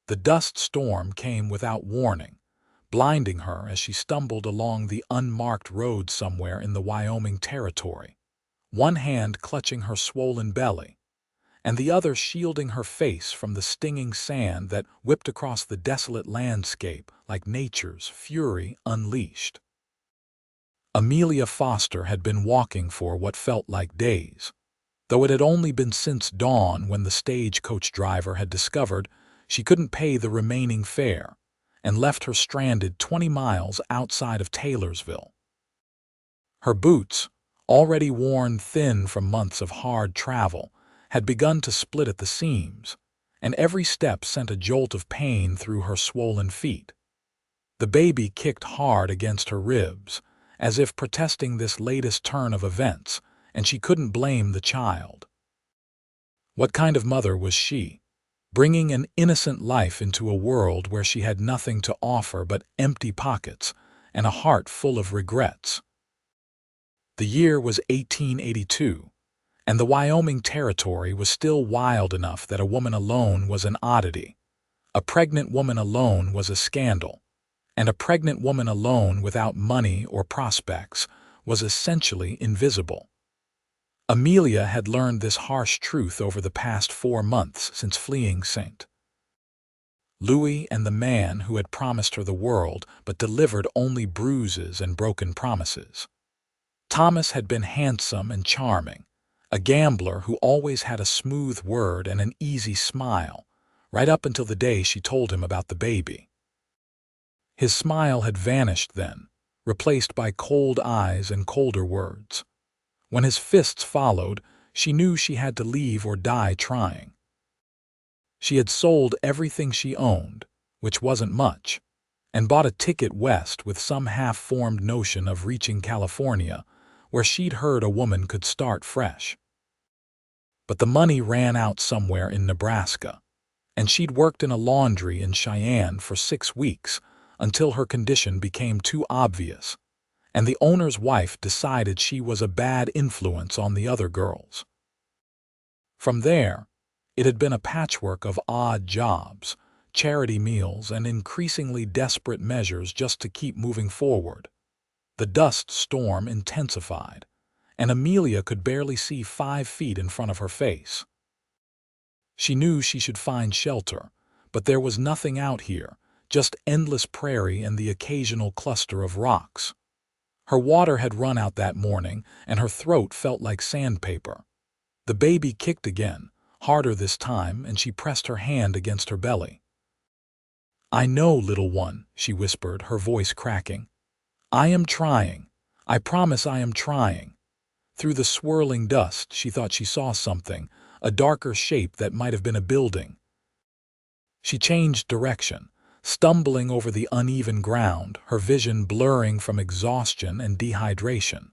The dust storm came without warning, blinding her as she stumbled along the unmarked road somewhere in the Wyoming Territory, one hand clutching her swollen belly, and the other shielding her face from the stinging sand that whipped across the desolate landscape like nature's fury unleashed. Amelia Foster had been walking for what felt like days, though it had only been since dawn when the stagecoach driver had discovered she couldn't pay the remaining fare and left her stranded 20 miles outside of Taylorsville. Her boots, already worn thin from months of hard travel, had begun to split at the seams, and every step sent a jolt of pain through her swollen feet. The baby kicked hard against her ribs, as if protesting this latest turn of events, and she couldn't blame the child. What kind of mother was she, bringing an innocent life into a world where she had nothing to offer but empty pockets and a heart full of regrets? The year was 1882, and the Wyoming Territory was still wild enough that a woman alone was an oddity. A pregnant woman alone was a scandal, and a pregnant woman alone without money or prospects was essentially invisible. Amelia had learned this harsh truth over the past 4 months since fleeing St. Louis and the man who had promised her the world but delivered only bruises and broken promises. Thomas had been handsome and charming, a gambler who always had a smooth word and an easy smile, right up until the day she told him about the baby. His smile had vanished then, replaced by cold eyes and colder words. When his fists followed, she knew she had to leave or die trying. She had sold everything she owned, which wasn't much, and bought a ticket west with some half-formed notion of reaching California, where she'd heard a woman could start fresh. But the money ran out somewhere in Nebraska, and she'd worked in a laundry in Cheyenne for 6 weeks until her condition became too obvious, and the owner's wife decided she was a bad influence on the other girls. From there, it had been a patchwork of odd jobs, charity meals, and increasingly desperate measures just to keep moving forward. The dust storm intensified, and Amelia could barely see 5 feet in front of her face. She knew she should find shelter, but there was nothing out here, just endless prairie and the occasional cluster of rocks. Her water had run out that morning, and her throat felt like sandpaper. The baby kicked again, harder this time, and she pressed her hand against her belly. "I know, little one," she whispered, her voice cracking. "I am trying. I promise I am trying." Through the swirling dust, she thought she saw something, a darker shape that might have been a building. She changed direction, stumbling over the uneven ground, her vision blurring from exhaustion and dehydration.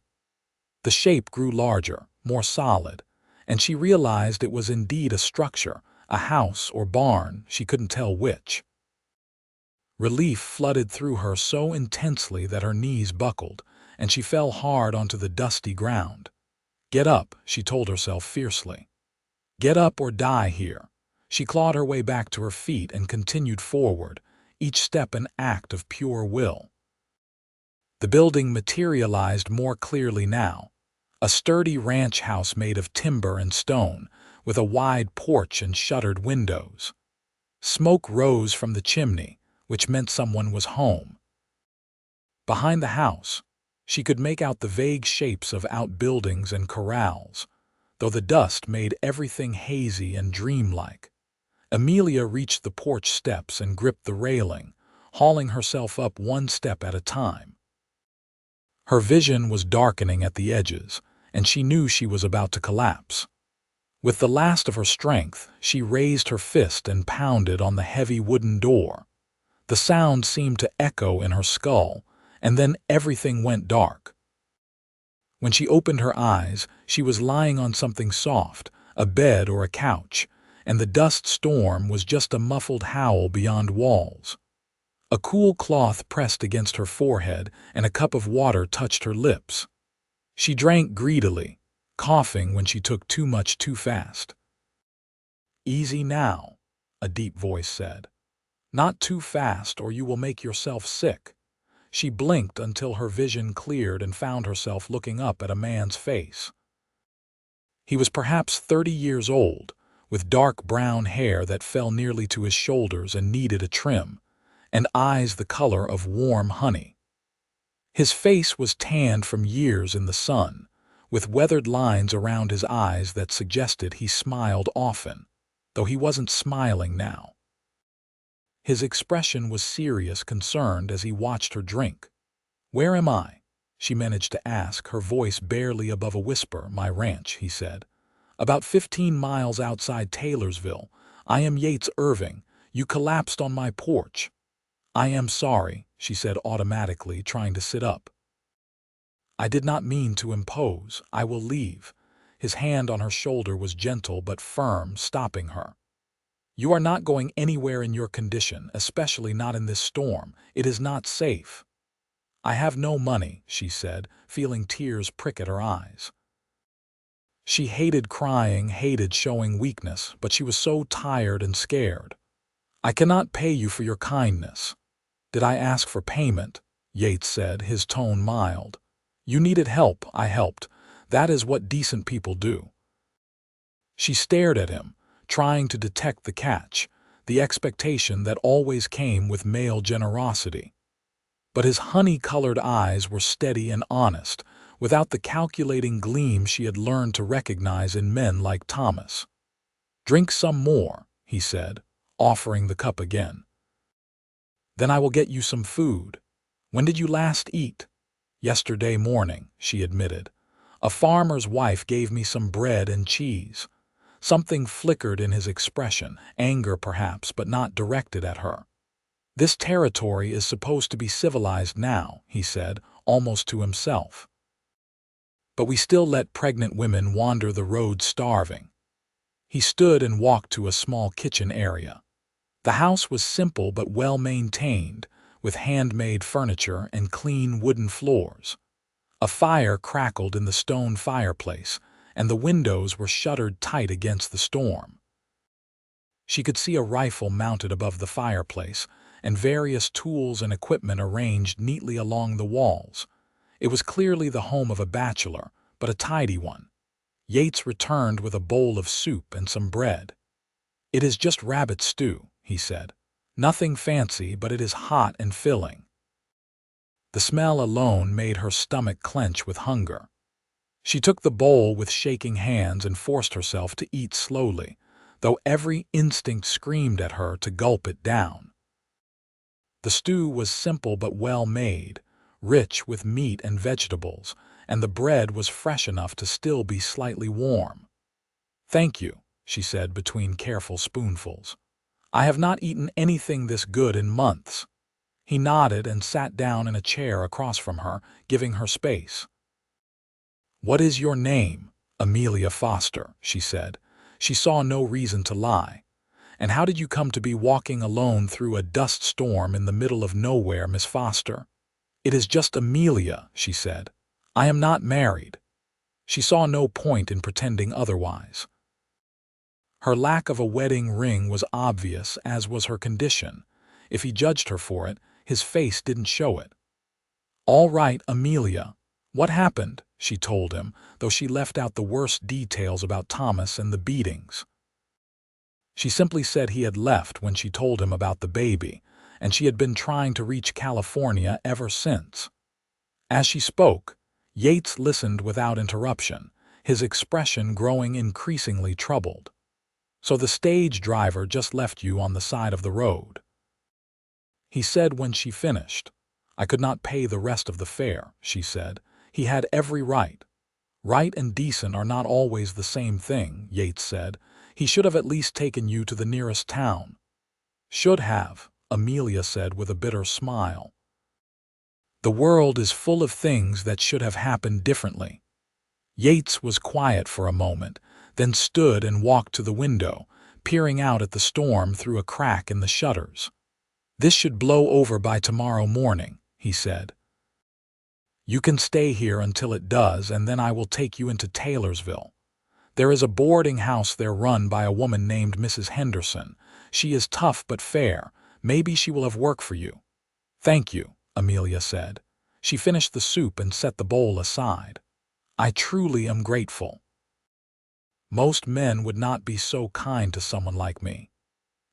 The shape grew larger, more solid, and she realized it was indeed a structure, a house or barn, she couldn't tell which. Relief flooded through her so intensely that her knees buckled, and she fell hard onto the dusty ground. "Get up," she told herself fiercely. "Get up or die here." She clawed her way back to her feet and continued forward, each step an act of pure will. The building materialized more clearly now, a sturdy ranch house made of timber and stone, with a wide porch and shuttered windows. Smoke rose from the chimney, which meant someone was home. Behind the house, she could make out the vague shapes of outbuildings and corrals, though the dust made everything hazy and dreamlike. Amelia reached the porch steps and gripped the railing, hauling herself up one step at a time. Her vision was darkening at the edges, and she knew she was about to collapse. With the last of her strength, she raised her fist and pounded on the heavy wooden door. The sound seemed to echo in her skull, and then everything went dark. When she opened her eyes, she was lying on something soft, a bed or a couch, and the dust storm was just a muffled howl beyond walls. A cool cloth pressed against her forehead, and a cup of water touched her lips. She drank greedily, coughing when she took too much too fast. "Easy now," a deep voice said. Not too fast or you will make yourself sick." She blinked until her vision cleared and found herself looking up at a man's face. He was perhaps 30 years old, with dark brown hair that fell nearly to his shoulders and needed a trim, and eyes the color of warm honey. His face was tanned from years in the sun, with weathered lines around his eyes that suggested he smiled often, though he wasn't smiling now. His expression was serious, concerned as he watched her drink. "Where am I?" she managed to ask, her voice barely above a whisper. "My ranch," he said. "About 15 miles outside Taylorsville. I am Yates Irving. You collapsed on my porch." "I am sorry," she said automatically, trying to sit up. "I did not mean to impose. I will leave." His hand on her shoulder was gentle but firm, stopping her. "You are not going anywhere in your condition, especially not in this storm. It is not safe." "I have no money," she said, feeling tears prick at her eyes. She hated crying, hated showing weakness, but she was so tired and scared. "I cannot pay you for your kindness." "Did I ask for payment?" Yates said, his tone mild. "You needed help, I helped. That is what decent people do." She stared at him, trying to detect the catch, the expectation that always came with male generosity. But his honey-colored eyes were steady and honest, without the calculating gleam she had learned to recognize in men like Thomas. "Drink some more," he said, offering the cup again. "Then I will get you some food. When did you last eat?" "Yesterday morning," she admitted. "A farmer's wife gave me some bread and cheese." Something flickered in his expression, anger perhaps, but not directed at her. "This territory is supposed to be civilized now," he said, almost to himself. "But we still let pregnant women wander the road starving." He stood and walked to a small kitchen area. The house was simple but well-maintained, with handmade furniture and clean wooden floors. A fire crackled in the stone fireplace, and the windows were shuttered tight against the storm. She could see a rifle mounted above the fireplace, and various tools and equipment arranged neatly along the walls. It was clearly the home of a bachelor, but a tidy one. Yates returned with a bowl of soup and some bread. "It is just rabbit stew," he said. "Nothing fancy, but it is hot and filling." The smell alone made her stomach clench with hunger. She took the bowl with shaking hands and forced herself to eat slowly, though every instinct screamed at her to gulp it down. The stew was simple but well made, rich with meat and vegetables, and the bread was fresh enough to still be slightly warm. "Thank you," she said between careful spoonfuls. "I have not eaten anything this good in months." He nodded and sat down in a chair across from her, giving her space. "What is your name?" "Amelia Foster," she said. She saw no reason to lie. "And how did you come to be walking alone through a dust storm in the middle of nowhere, Miss Foster?" "It is just Amelia," she said. "I am not married." She saw no point in pretending otherwise. Her lack of a wedding ring was obvious, as was her condition. If he judged her for it, his face didn't show it. "All right, Amelia. What happened?" she told him, though she left out the worst details about Thomas and the beatings. She simply said he had left when she told him about the baby, and she had been trying to reach California ever since. As she spoke, Yates listened without interruption, his expression growing increasingly troubled. "So the stage driver just left you on the side of the road?" He said when she finished. "I could not pay the rest of the fare," she said. "He had every right." "Right and decent are not always the same thing," Yates said. "He should have at least taken you to the nearest town." "Should have," Amelia said with a bitter smile. "The world is full of things that should have happened differently." Yates was quiet for a moment, then stood and walked to the window, peering out at the storm through a crack in the shutters. "This should blow over by tomorrow morning," he said. "You can stay here until it does, and then I will take you into Taylorsville. There is a boarding house there run by a woman named Mrs. Henderson. She is tough but fair, Maybe she will have work for you." "Thank you," Amelia said. She finished the soup and set the bowl aside. "I truly am grateful. Most men would not be so kind to someone like me."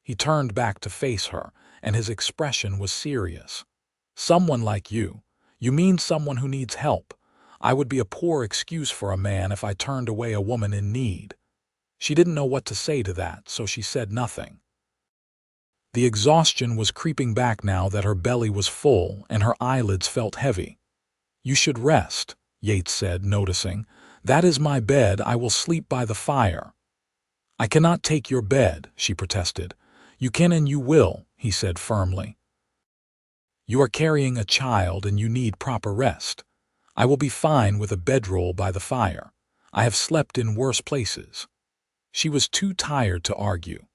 He turned back to face her, and his expression was serious. "Someone like you? You mean someone who needs help? I would be a poor excuse for a man if I turned away a woman in need." She didn't know what to say to that, so she said nothing. The exhaustion was creeping back now that her belly was full and her eyelids felt heavy. "You should rest," Yates said, noticing. "That is my bed. I will sleep by the fire." "I cannot take your bed," she protested. "You can and you will," he said firmly. "You are carrying a child and you need proper rest. I will be fine with a bedroll by the fire. I have slept in worse places." She was too tired to argue.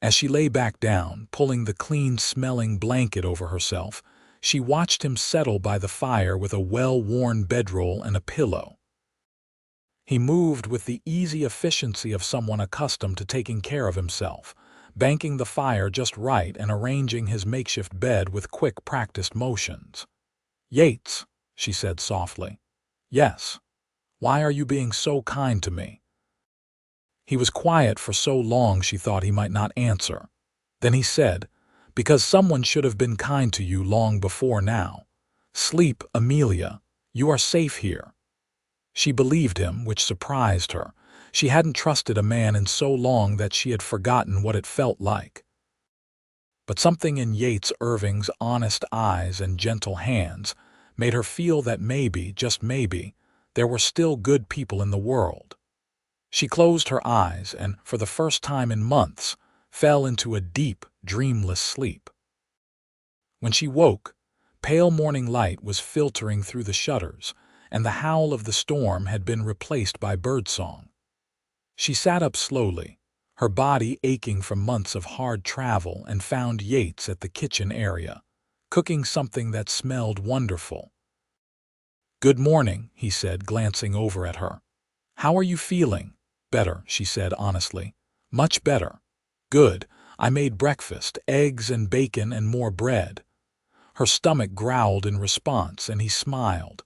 As she lay back down, pulling the clean-smelling blanket over herself, she watched him settle by the fire with a well-worn bedroll and a pillow. He moved with the easy efficiency of someone accustomed to taking care of himself, banking the fire just right and arranging his makeshift bed with quick, practiced motions. "Yates," she said softly. "Yes. Why are you being so kind to me?" He was quiet for so long she thought he might not answer. Then he said, "Because someone should have been kind to you long before now. Sleep, Amelia. You are safe here." She believed him, which surprised her. She hadn't trusted a man in so long that she had forgotten what it felt like. But something in Yates Irving's honest eyes and gentle hands made her feel that maybe, just maybe, there were still good people in the world. She closed her eyes and, for the first time in months, fell into a deep, dreamless sleep. When she woke, pale morning light was filtering through the shutters, and the howl of the storm had been replaced by birdsong. She sat up slowly, her body aching from months of hard travel, and found Yates at the kitchen area, cooking something that smelled wonderful. "Good morning," he said, glancing over at her. "How are you feeling?" "Better," she said honestly. "Much better." "Good. I made breakfast, eggs and bacon and more bread." Her stomach growled in response, and he smiled.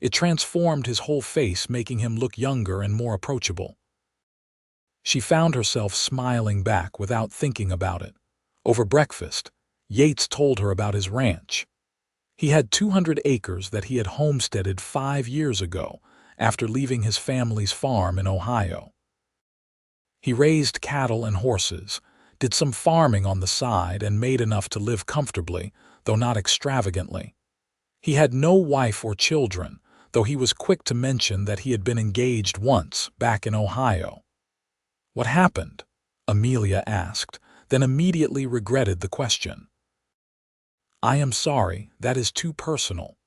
It transformed his whole face, making him look younger and more approachable. She found herself smiling back without thinking about it. Over breakfast, Yates told her about his ranch. He had 200 acres that he had homesteaded 5 years ago after leaving his family's farm in Ohio. He raised cattle and horses, did some farming on the side, and made enough to live comfortably, though not extravagantly. He had no wife or children, though he was quick to mention that he had been engaged once, back in Ohio. "What happened?" Amelia asked, then immediately regretted the question. "I am sorry, that is too personal."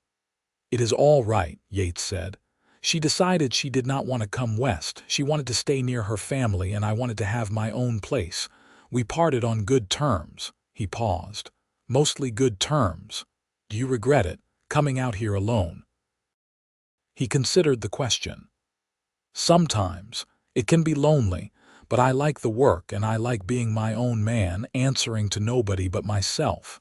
"It is all right," Yates said. "She decided she did not want to come west. She wanted to stay near her family, and I wanted to have my own place. We parted on good terms." He paused. "Mostly good terms. Do you regret it, coming out here alone?" He considered the question. "Sometimes. It can be lonely, but I like the work and I like being my own man, answering to nobody but myself.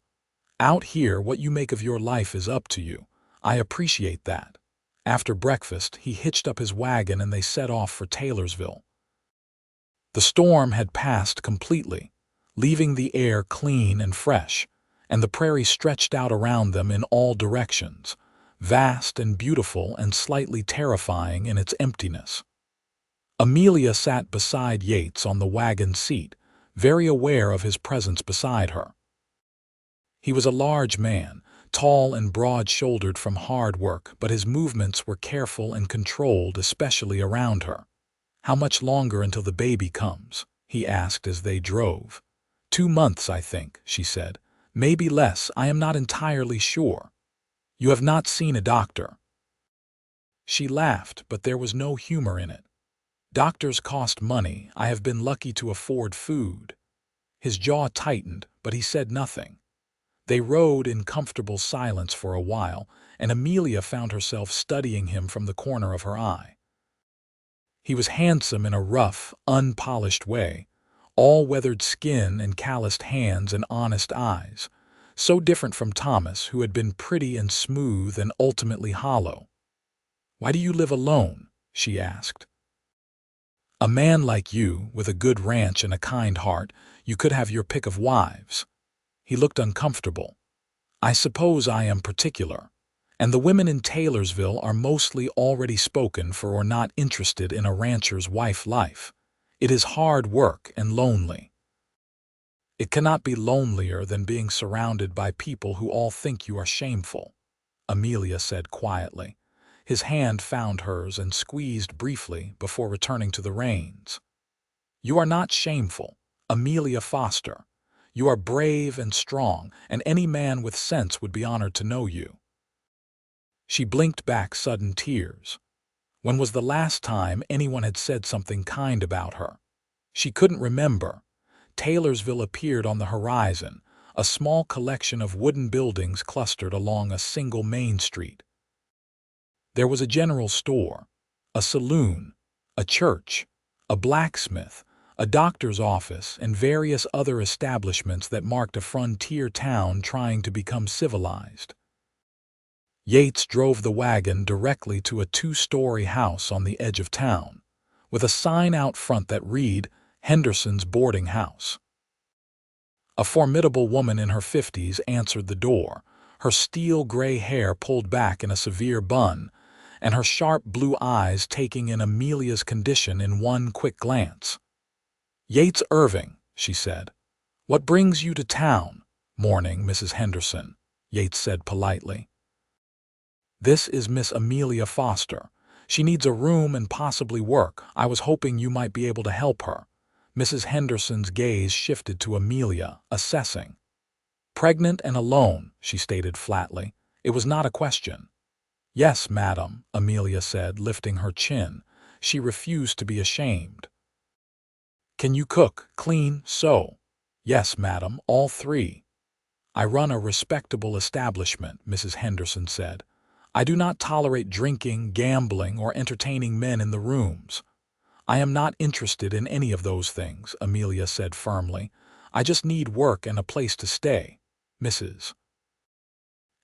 Out here, what you make of your life is up to you. I appreciate that." After breakfast, he hitched up his wagon and they set off for Taylorsville. The storm had passed completely, leaving the air clean and fresh, and the prairie stretched out around them in all directions, vast and beautiful and slightly terrifying in its emptiness. Amelia sat beside Yates on the wagon seat, very aware of his presence beside her. He was a large man, tall and broad-shouldered from hard work, but his movements were careful and controlled, especially around her. "How much longer until the baby comes?" he asked as they drove. 2 months, I think," she said. "Maybe less, I am not entirely sure." "You have not seen a doctor?" She laughed, but there was no humor in it. "Doctors cost money. I have been lucky to afford food." His jaw tightened, but he said nothing. They rode in comfortable silence for a while, and Amelia found herself studying him from the corner of her eye. He was handsome in a rough, unpolished way, all-weathered skin and calloused hands and honest eyes, so different from Thomas, who had been pretty and smooth and ultimately hollow. "Why do you live alone?" she asked. "A man like you, with a good ranch and a kind heart, you could have your pick of wives." He looked uncomfortable. "I suppose I am particular, and the women in Taylorsville are mostly already spoken for or not interested in a rancher's wife life. It is hard work and lonely." "It cannot be lonelier than being surrounded by people who all think you are shameful," Amelia said quietly. His hand found hers and squeezed briefly before returning to the reins. "You are not shameful, Amelia Foster. You are brave and strong, and any man with sense would be honored to know you." She blinked back sudden tears. When was the last time anyone had said something kind about her? She couldn't remember. Taylorsville appeared on the horizon, a small collection of wooden buildings clustered along a single main street. There was a general store, a saloon, a church, a blacksmith, a doctor's office, and various other establishments that marked a frontier town trying to become civilized. Yates drove the wagon directly to a two-story house on the edge of town, with a sign out front that read, "Henderson's Boarding House." A formidable woman in her 50s answered the door, her steel-gray hair pulled back in a severe bun, and her sharp blue eyes taking in Amelia's condition in one quick glance. "Yates Irving," she said. "What brings you to town?" "Morning, Mrs. Henderson," Yates said politely. "This is Miss Amelia Foster. She needs a room and possibly work. I was hoping you might be able to help her." Mrs. Henderson's gaze shifted to Amelia, assessing. "Pregnant and alone," she stated flatly. It was not a question. "Yes, madam," Amelia said, lifting her chin. She refused to be ashamed. "Can you cook, clean, sew?" "Yes, madam, all three." "I run a respectable establishment," Mrs. Henderson said. "I do not tolerate drinking, gambling, or entertaining men in the rooms." "I am not interested in any of those things," Amelia said firmly. "I just need work and a place to stay, Mrs.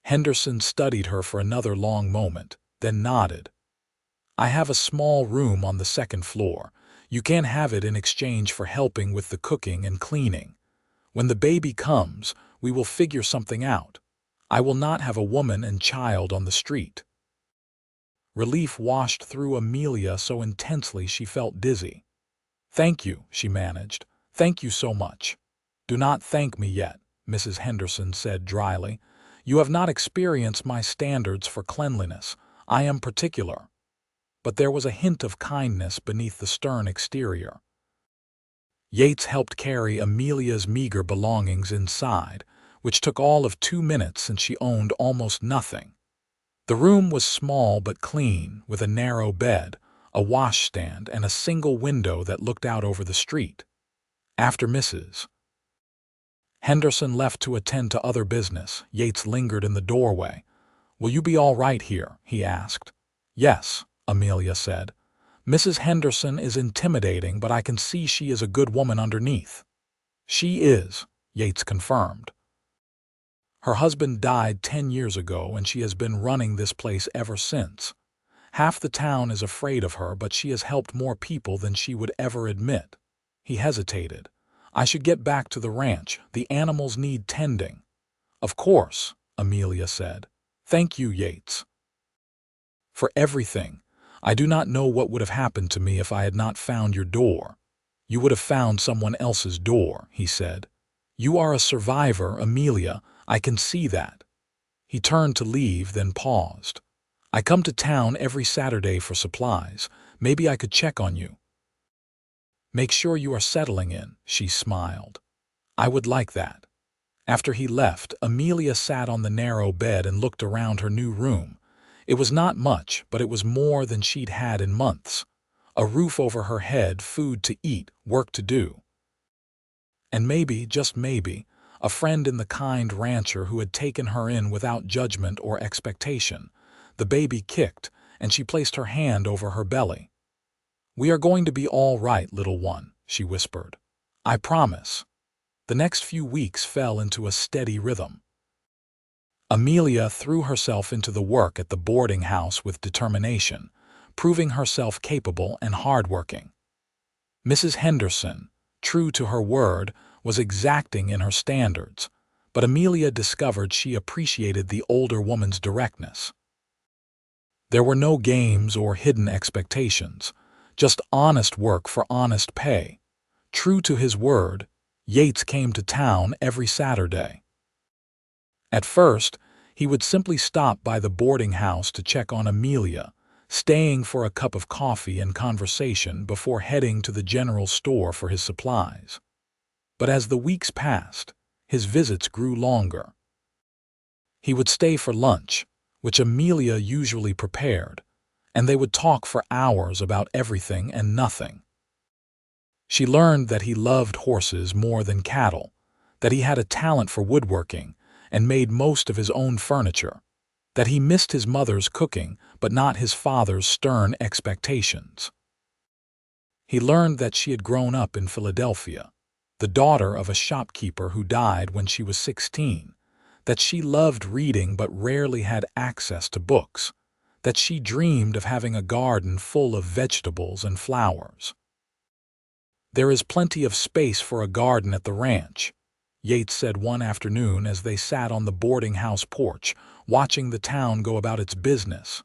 Henderson studied her for another long moment, then nodded. "I have a small room on the second floor. You can have it in exchange for helping with the cooking and cleaning. When the baby comes, we will figure something out. I will not have a woman and child on the street." Relief washed through Amelia so intensely she felt dizzy. "Thank you," she managed. "Thank you so much." "Do not thank me yet," Mrs. Henderson said dryly. "You have not experienced my standards for cleanliness. I am particular." But there was a hint of kindness beneath the stern exterior. Yates helped carry Amelia's meager belongings inside, which took all of 2 minutes since she owned almost nothing. The room was small but clean, with a narrow bed, a washstand, and a single window that looked out over the street. After Mrs. Henderson left to attend to other business, Yates lingered in the doorway. "Will you be all right here?" he asked. "Yes," Amelia said. "Mrs. Henderson is intimidating, but I can see she is a good woman underneath." "She is," Yates confirmed. "Her husband died 10 years ago, and she has been running this place ever since. Half the town is afraid of her, but she has helped more people than she would ever admit." He hesitated. "I should get back to the ranch. The animals need tending." "Of course," Amelia said. "Thank you, Yates, for everything. I do not know what would have happened to me if I had not found your door." "You would have found someone else's door," he said. "You are a survivor, Amelia. I can see that." He turned to leave, then paused. "I come to town every Saturday for supplies. Maybe I could check on you." "Make sure you are settling in," she smiled. "I would like that." After he left, Amelia sat on the narrow bed and looked around her new room. It was not much, but it was more than she'd had in months. A roof over her head, food to eat, work to do. And maybe, just maybe, a friend in the kind rancher who had taken her in without judgment or expectation. The baby kicked, and she placed her hand over her belly. "We are going to be all right, little one," she whispered. I promise." The next few weeks fell into a steady rhythm. Amelia threw herself into the work at the boarding house with determination, proving herself capable and hardworking. Mrs. Henderson, true to her word, was exacting in her standards, but Amelia discovered she appreciated the older woman's directness. There were no games or hidden expectations, just honest work for honest pay. True to his word, Yates came to town every Saturday. At first, he would simply stop by the boarding house to check on Amelia, staying for a cup of coffee and conversation before heading to the general store for his supplies. But as the weeks passed, his visits grew longer. He would stay for lunch, which Amelia usually prepared, and they would talk for hours about everything and nothing. She learned that he loved horses more than cattle, that he had a talent for woodworking and made most of his own furniture, that he missed his mother's cooking but not his father's stern expectations. He learned that she had grown up in Philadelphia, the daughter of a shopkeeper who died when she was 16, that she loved reading but rarely had access to books, that she dreamed of having a garden full of vegetables and flowers. "There is plenty of space for a garden at the ranch," Yates said one afternoon as they sat on the boarding house porch, watching the town go about its business.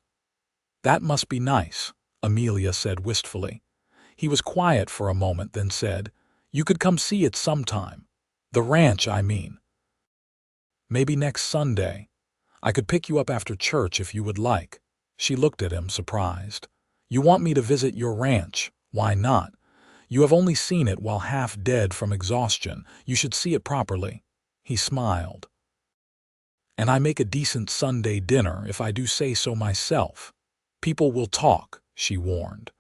"That must be nice," Amelia said wistfully. He was quiet for a moment, then said, "You could come see it sometime. The ranch, I mean. Maybe next Sunday. I could pick you up after church if you would like." She looked at him, surprised. "You want me to visit your ranch? Why not? You have only seen it while half dead from exhaustion. You should see it properly." He smiled. "And I make a decent Sunday dinner, if I do say so myself." "People will talk," she warned.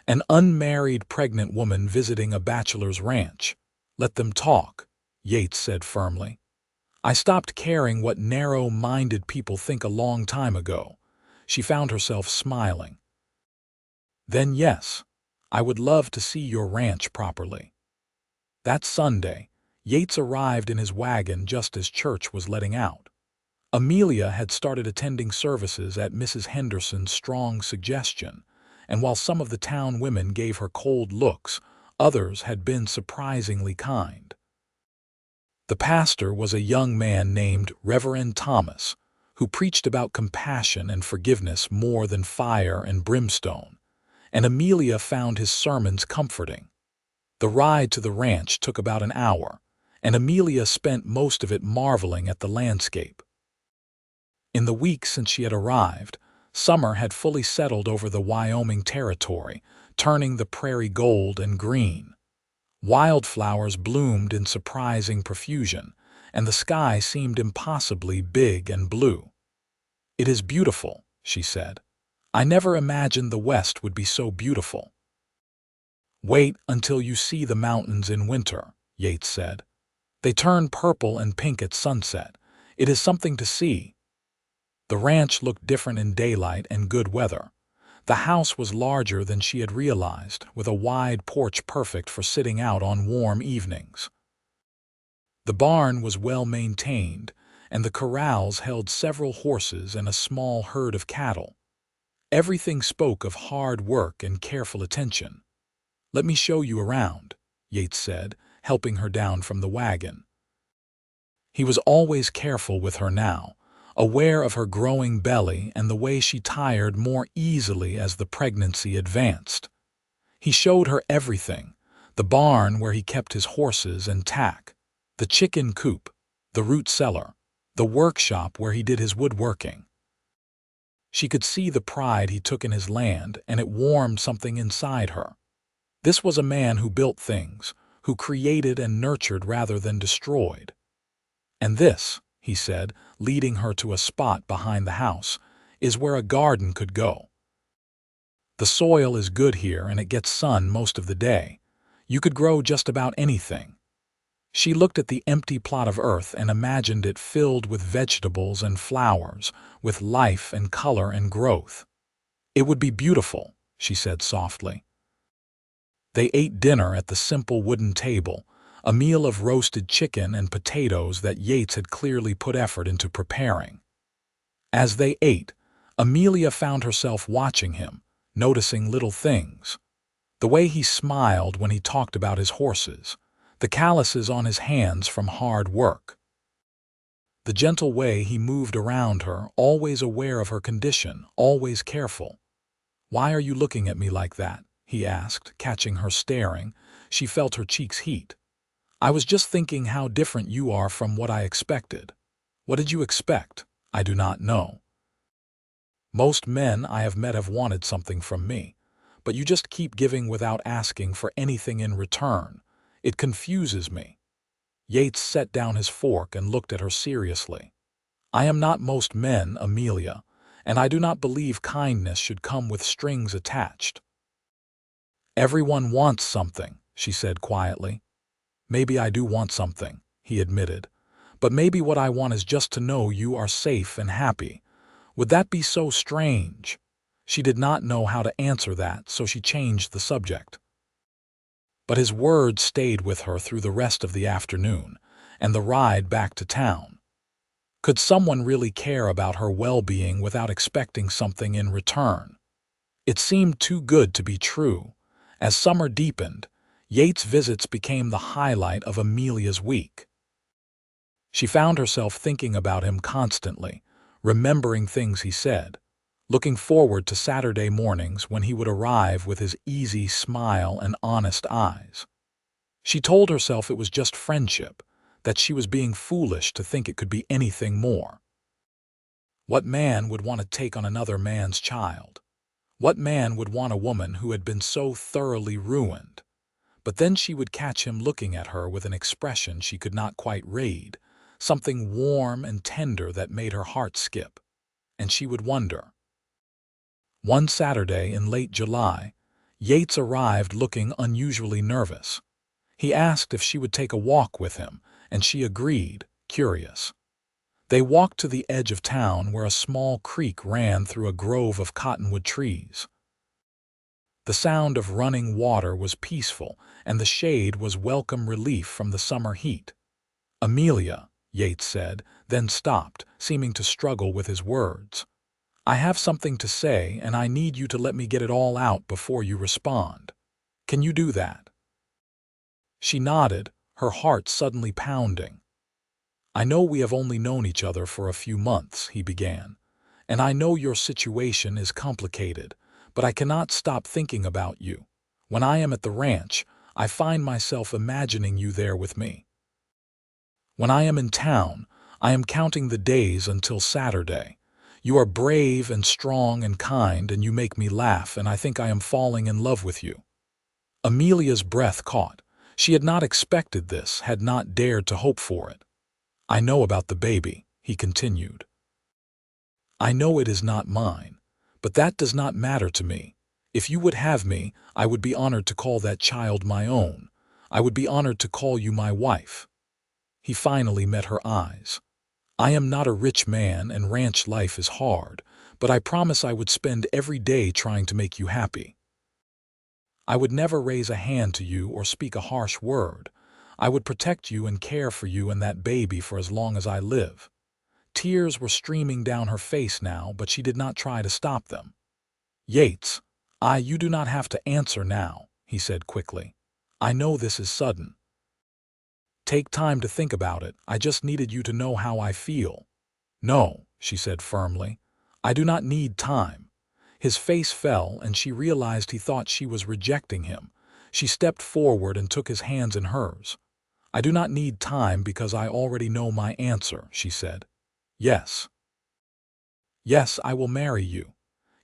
"An unmarried pregnant woman visiting a bachelor's ranch. Let them talk," Yates said firmly. "I stopped caring what narrow-minded people think a long time ago." She found herself smiling. "Then yes, I would love to see your ranch properly." That Sunday, Yates arrived in his wagon just as church was letting out. Amelia had started attending services at Mrs. Henderson's strong suggestion, and while some of the town women gave her cold looks, others had been surprisingly kind. The pastor was a young man named Reverend Thomas, who preached about compassion and forgiveness more than fire and brimstone, and Amelia found his sermons comforting. The ride to the ranch took about an hour, and Amelia spent most of it marveling at the landscape. In the weeks since she had arrived, summer had fully settled over the Wyoming Territory, turning the prairie gold and green. Wildflowers bloomed in surprising profusion, and the sky seemed impossibly big and blue. "It is beautiful," she said. "I never imagined the West would be so beautiful." "Wait until you see the mountains in winter," Yates said. "They turn purple and pink at sunset. It is something to see." The ranch looked different in daylight and good weather. The house was larger than she had realized, with a wide porch perfect for sitting out on warm evenings. The barn was well maintained, and the corrals held several horses and a small herd of cattle. Everything spoke of hard work and careful attention. "Let me show you around," Yates said, helping her down from the wagon. He was always careful with her now, aware of her growing belly and the way she tired more easily as the pregnancy advanced. He showed her everything: the barn where he kept his horses and tack, the chicken coop, the root cellar, the workshop where he did his woodworking. She could see the pride he took in his land, and it warmed something inside her. This was a man who built things, who created and nurtured rather than destroyed. "And this," he said, leading her to a spot behind the house, "is where a garden could go. The soil is good here and it gets sun most of the day. You could grow just about anything." She looked at the empty plot of earth and imagined it filled with vegetables and flowers, with life and color and growth. "It would be beautiful," she said softly. They ate dinner at the simple wooden table, a meal of roasted chicken and potatoes that Yates had clearly put effort into preparing. As they ate, Amelia found herself watching him, noticing little things. The way he smiled when he talked about his horses, the calluses on his hands from hard work. The gentle way he moved around her, always aware of her condition, always careful. "Why are you looking at me like that?" he asked, catching her staring. She felt her cheeks heat. "I was just thinking how different you are from what I expected." "What did you expect?" "I do not know. Most men I have met have wanted something from me, but you just keep giving without asking for anything in return. It confuses me." Yates set down his fork and looked at her seriously. "I am not most men, Amelia, and I do not believe kindness should come with strings attached." "Everyone wants something," she said quietly. "Maybe I do want something," he admitted, "but maybe what I want is just to know you are safe and happy. Would that be so strange?" She did not know how to answer that, so she changed the subject. But his words stayed with her through the rest of the afternoon and the ride back to town. Could someone really care about her well-being without expecting something in return? It seemed too good to be true. As summer deepened, Yates' visits became the highlight of Amelia's week. She found herself thinking about him constantly, remembering things he said, looking forward to Saturday mornings when he would arrive with his easy smile and honest eyes. She told herself it was just friendship, that she was being foolish to think it could be anything more. What man would want to take on another man's child? What man would want a woman who had been so thoroughly ruined? But then she would catch him looking at her with an expression she could not quite read, something warm and tender that made her heart skip. And she would wonder. One Saturday in late July, Yates arrived looking unusually nervous. He asked if she would take a walk with him, and she agreed, curious. They walked to the edge of town where a small creek ran through a grove of cottonwood trees. The sound of running water was peaceful, and the shade was welcome relief from the summer heat. "Amelia," Yates said, then stopped, seeming to struggle with his words. "I have something to say, and I need you to let me get it all out before you respond. Can you do that?" She nodded, her heart suddenly pounding. "I know we have only known each other for a few months," he began, "and I know your situation is complicated, but I cannot stop thinking about you. When I am at the ranch, I find myself imagining you there with me. When I am in town, I am counting the days until Saturday. You are brave and strong and kind, and you make me laugh, and I think I am falling in love with you." Amelia's breath caught. She had not expected this, had not dared to hope for it. "I know about the baby," he continued. "I know it is not mine, but that does not matter to me. If you would have me, I would be honored to call that child my own. I would be honored to call you my wife." He finally met her eyes. "I am not a rich man and ranch life is hard, but I promise I would spend every day trying to make you happy. I would never raise a hand to you or speak a harsh word. I would protect you and care for you and that baby for as long as I live." Tears were streaming down her face now, but she did not try to stop them. "Yates, you do not have to answer now," he said quickly. "I know this is sudden. Take time to think about it. I just needed you to know how I feel." "No," she said firmly. "I do not need time." His face fell, and she realized he thought she was rejecting him. She stepped forward and took his hands in hers. "I do not need time because I already know my answer," she said. "Yes. Yes, I will marry you.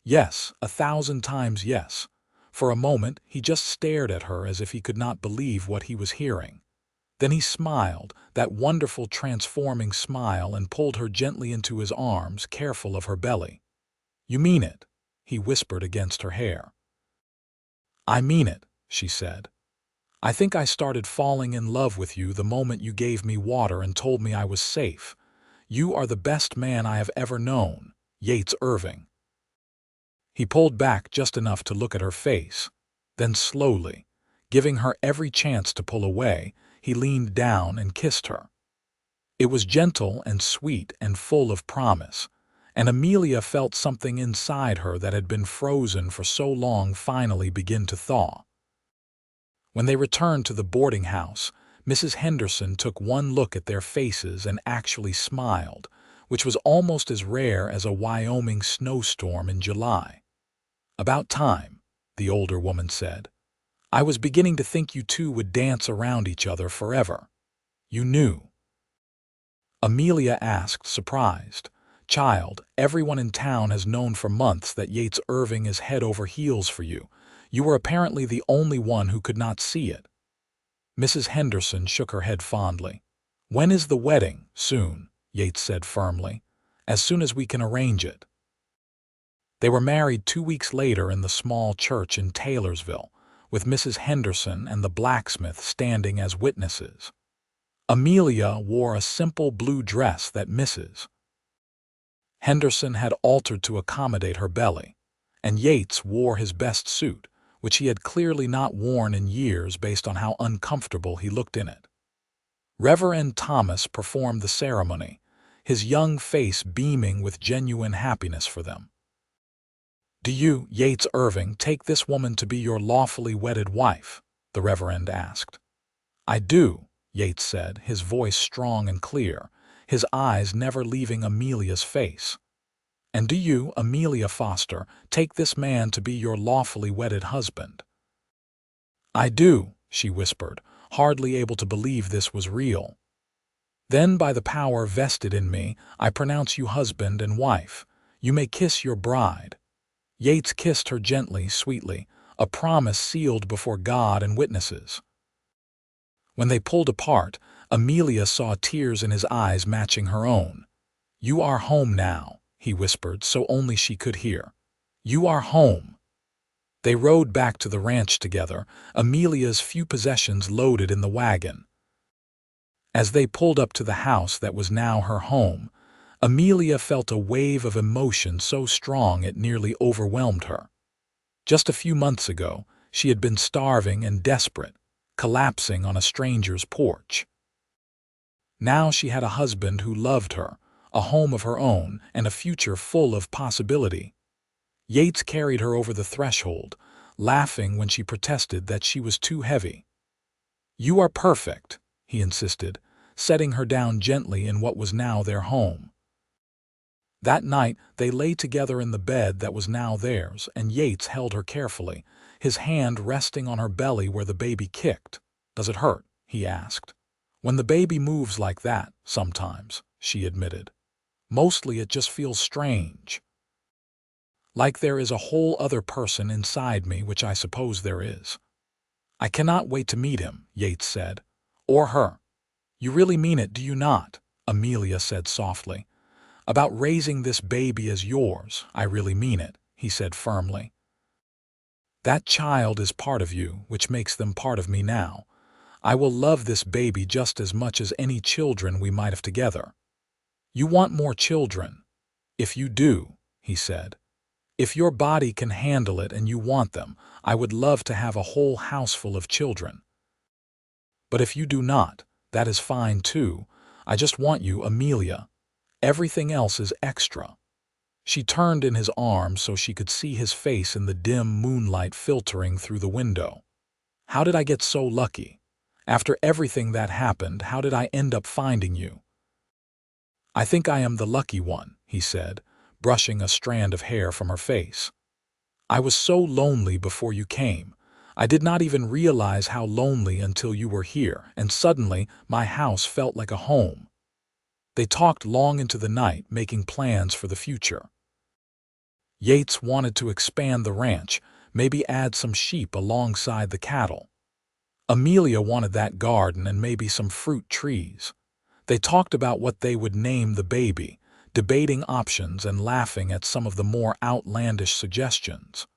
Yes, 1,000 times yes." For a moment, he just stared at her as if he could not believe what he was hearing. Then he smiled, that wonderful transforming smile, and pulled her gently into his arms, careful of her belly. "You mean it?" he whispered against her hair. "I mean it," she said. "I think I started falling in love with you the moment you gave me water and told me I was safe. You are the best man I have ever known, Yates Irving." He pulled back just enough to look at her face. Then slowly, giving her every chance to pull away, he leaned down and kissed her. It was gentle and sweet and full of promise, and Amelia felt something inside her that had been frozen for so long finally begin to thaw. When they returned to the boarding house, Mrs. Henderson took one look at their faces and actually smiled, which was almost as rare as a Wyoming snowstorm in July. "About time," the older woman said. "I was beginning to think you two would dance around each other forever." "You knew?" Amelia asked, surprised. "Child, everyone in town has known for months that Yates Irving is head over heels for you. You were apparently the only one who could not see it." Mrs. Henderson shook her head fondly. "When is the wedding?" "Soon," Yates said firmly. "As soon as we can arrange it." They were married 2 weeks later in the small church in Taylorsville, with Mrs. Henderson and the blacksmith standing as witnesses. Amelia wore a simple blue dress that Mrs. Henderson had altered to accommodate her belly, and Yates wore his best suit, which he had clearly not worn in years based on how uncomfortable he looked in it. Reverend Thomas performed the ceremony, his young face beaming with genuine happiness for them. "Do you, Yates Irving, take this woman to be your lawfully wedded wife?" the Reverend asked. "I do," Yates said, his voice strong and clear, his eyes never leaving Amelia's face. "And do you, Amelia Foster, take this man to be your lawfully wedded husband?" "I do," she whispered, hardly able to believe this was real. "Then by the power vested in me, I pronounce you husband and wife. You may kiss your bride." Yates kissed her gently, sweetly, a promise sealed before God and witnesses. When they pulled apart, Amelia saw tears in his eyes matching her own. "You are home now," he whispered so only she could hear. "You are home." They rode back to the ranch together, Amelia's few possessions loaded in the wagon. As they pulled up to the house that was now her home, Amelia felt a wave of emotion so strong it nearly overwhelmed her. Just a few months ago, she had been starving and desperate, collapsing on a stranger's porch. Now she had a husband who loved her, a home of her own, and a future full of possibility. Yates carried her over the threshold, laughing when she protested that she was too heavy. "You are perfect," he insisted, setting her down gently in what was now their home. That night they lay together in the bed that was now theirs, and Yates held her carefully, his hand resting on her belly where the baby kicked. "Does it hurt?" he asked. "When the baby moves like that, sometimes," she admitted. "Mostly it just feels strange. Like there is a whole other person inside me, which I suppose there is." "I cannot wait to meet him," Yates said. "Or her." "You really mean it, do you not?" Amelia said softly. "About raising this baby as yours, I really mean it," he said firmly. "That child is part of you, which makes them part of me now. I will love this baby just as much as any children we might have together." "You want more children?" "If you do," he said. "If your body can handle it and you want them, I would love to have a whole house full of children. But if you do not, that is fine too. I just want you, Amelia. Everything else is extra." She turned in his arms so she could see his face in the dim moonlight filtering through the window. "How did I get so lucky? After everything that happened, how did I end up finding you?" "I think I am the lucky one," he said, brushing a strand of hair from her face. "I was so lonely before you came. I did not even realize how lonely until you were here, and suddenly my house felt like a home." They talked long into the night, making plans for the future. Yates wanted to expand the ranch, maybe add some sheep alongside the cattle. Amelia wanted that garden and maybe some fruit trees. They talked about what they would name the baby, debating options and laughing at some of the more outlandish suggestions.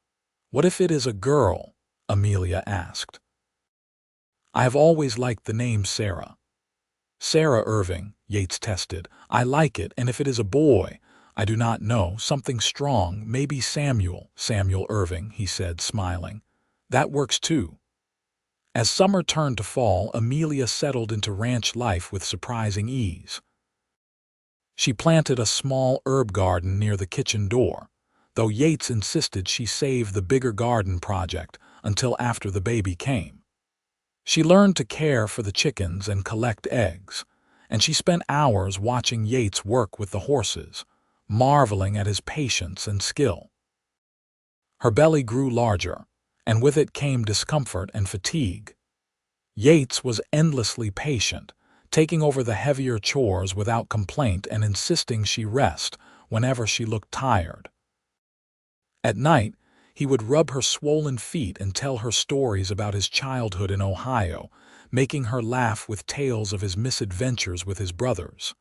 "What if it is a girl?" Amelia asked. "I have always liked the name Sarah." "Sarah Irving," Yates tested. "I like it, and if it is a boy, I do not know, something strong, maybe Samuel Irving," he said, smiling. "That works too." As summer turned to fall, Amelia settled into ranch life with surprising ease. She planted a small herb garden near the kitchen door, though Yates insisted she save the bigger garden project until after the baby came. She learned to care for the chickens and collect eggs, and she spent hours watching Yates work with the horses, marveling at his patience and skill. Her belly grew larger, and with it came discomfort and fatigue. Yates was endlessly patient, taking over the heavier chores without complaint and insisting she rest whenever she looked tired. At night, he would rub her swollen feet and tell her stories about his childhood in Ohio, making her laugh with tales of his misadventures with his brothers.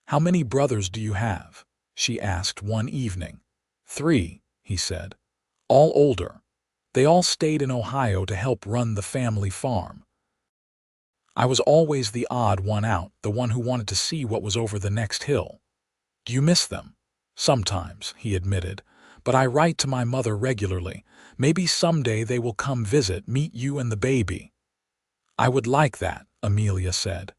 "How many brothers do you have?" she asked one evening. "3," he said. "All older. They all stayed in Ohio to help run the family farm. I was always the odd one out, the one who wanted to see what was over the next hill." "Do you miss them?" "Sometimes," he admitted, "but I write to my mother regularly. Maybe someday they will come visit, meet you and the baby." "I would like that," Amelia said.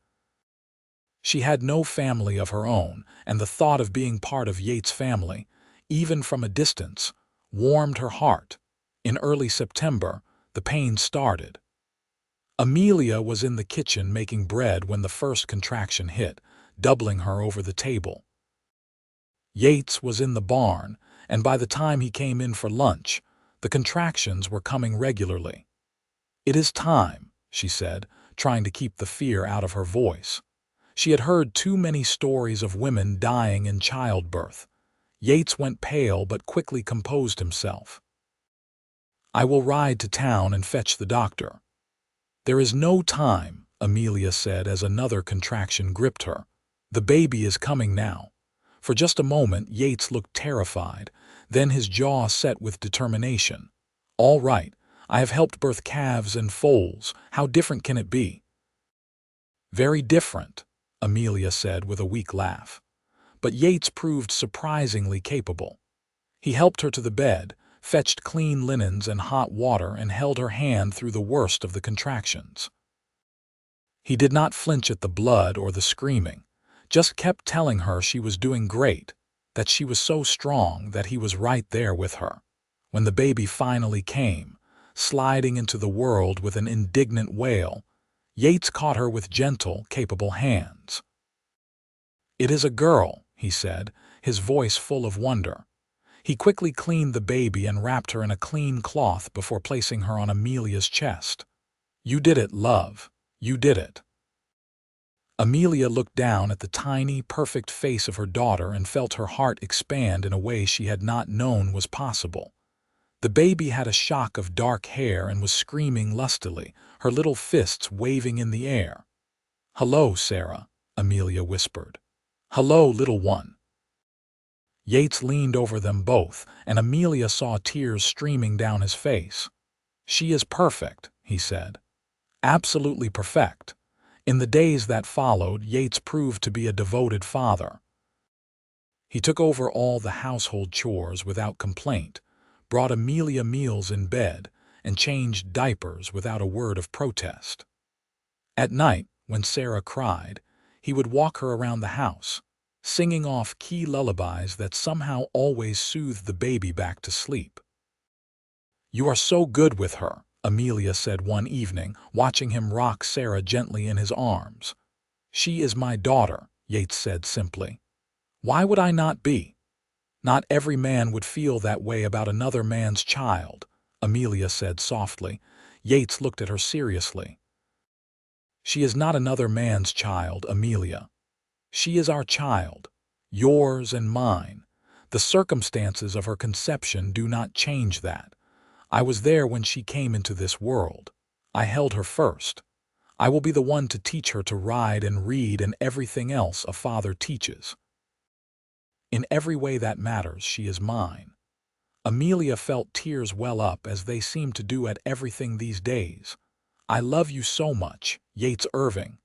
She had no family of her own, and the thought of being part of Yates' family, even from a distance, warmed her heart. In early September, the pain started. Amelia was in the kitchen making bread when the first contraction hit, doubling her over the table. Yates was in the barn, and by the time he came in for lunch, the contractions were coming regularly. "It is time," she said, trying to keep the fear out of her voice. She had heard too many stories of women dying in childbirth. Yates went pale but quickly composed himself. "I will ride to town and fetch the doctor." "There is no time," Amelia said as another contraction gripped her. "The baby is coming now." For just a moment Yates looked terrified, then his jaw set with determination. "All right, I have helped birth calves and foals. How different can it be?" "Very different," Amelia said with a weak laugh. But Yates proved surprisingly capable. He helped her to the bed, fetched clean linens and hot water, and held her hand through the worst of the contractions. He did not flinch at the blood or the screaming, just kept telling her she was doing great, that she was so strong, that he was right there with her. When the baby finally came, sliding into the world with an indignant wail, Yates caught her with gentle, capable hands. "It is a girl," he said, his voice full of wonder. He quickly cleaned the baby and wrapped her in a clean cloth before placing her on Amelia's chest. "You did it, love. You did it." Amelia looked down at the tiny, perfect face of her daughter and felt her heart expand in a way she had not known was possible. The baby had a shock of dark hair and was screaming lustily, her little fists waving in the air. "Hello, Sarah," Amelia whispered. "Hello, little one." Yates leaned over them both, and Amelia saw tears streaming down his face. "She is perfect," he said. "Absolutely perfect." In the days that followed, Yates proved to be a devoted father. He took over all the household chores without complaint, brought Amelia meals in bed, and changed diapers without a word of protest. At night, when Sarah cried, he would walk her around the house, singing off key lullabies that somehow always soothed the baby back to sleep. "You are so good with her," Amelia said one evening, watching him rock Sarah gently in his arms. "She is my daughter," Yates said simply. "Why would I not be?" "Not every man would feel that way about another man's child," Amelia said softly. Yates looked at her seriously. "She is not another man's child, Amelia. She is our child, yours and mine. The circumstances of her conception do not change that. I was there when she came into this world. I held her first. I will be the one to teach her to ride and read and everything else a father teaches. In every way that matters, she is mine." Amelia felt tears well up, as they seemed to do at everything these days. "I love you so much, Yates Irving."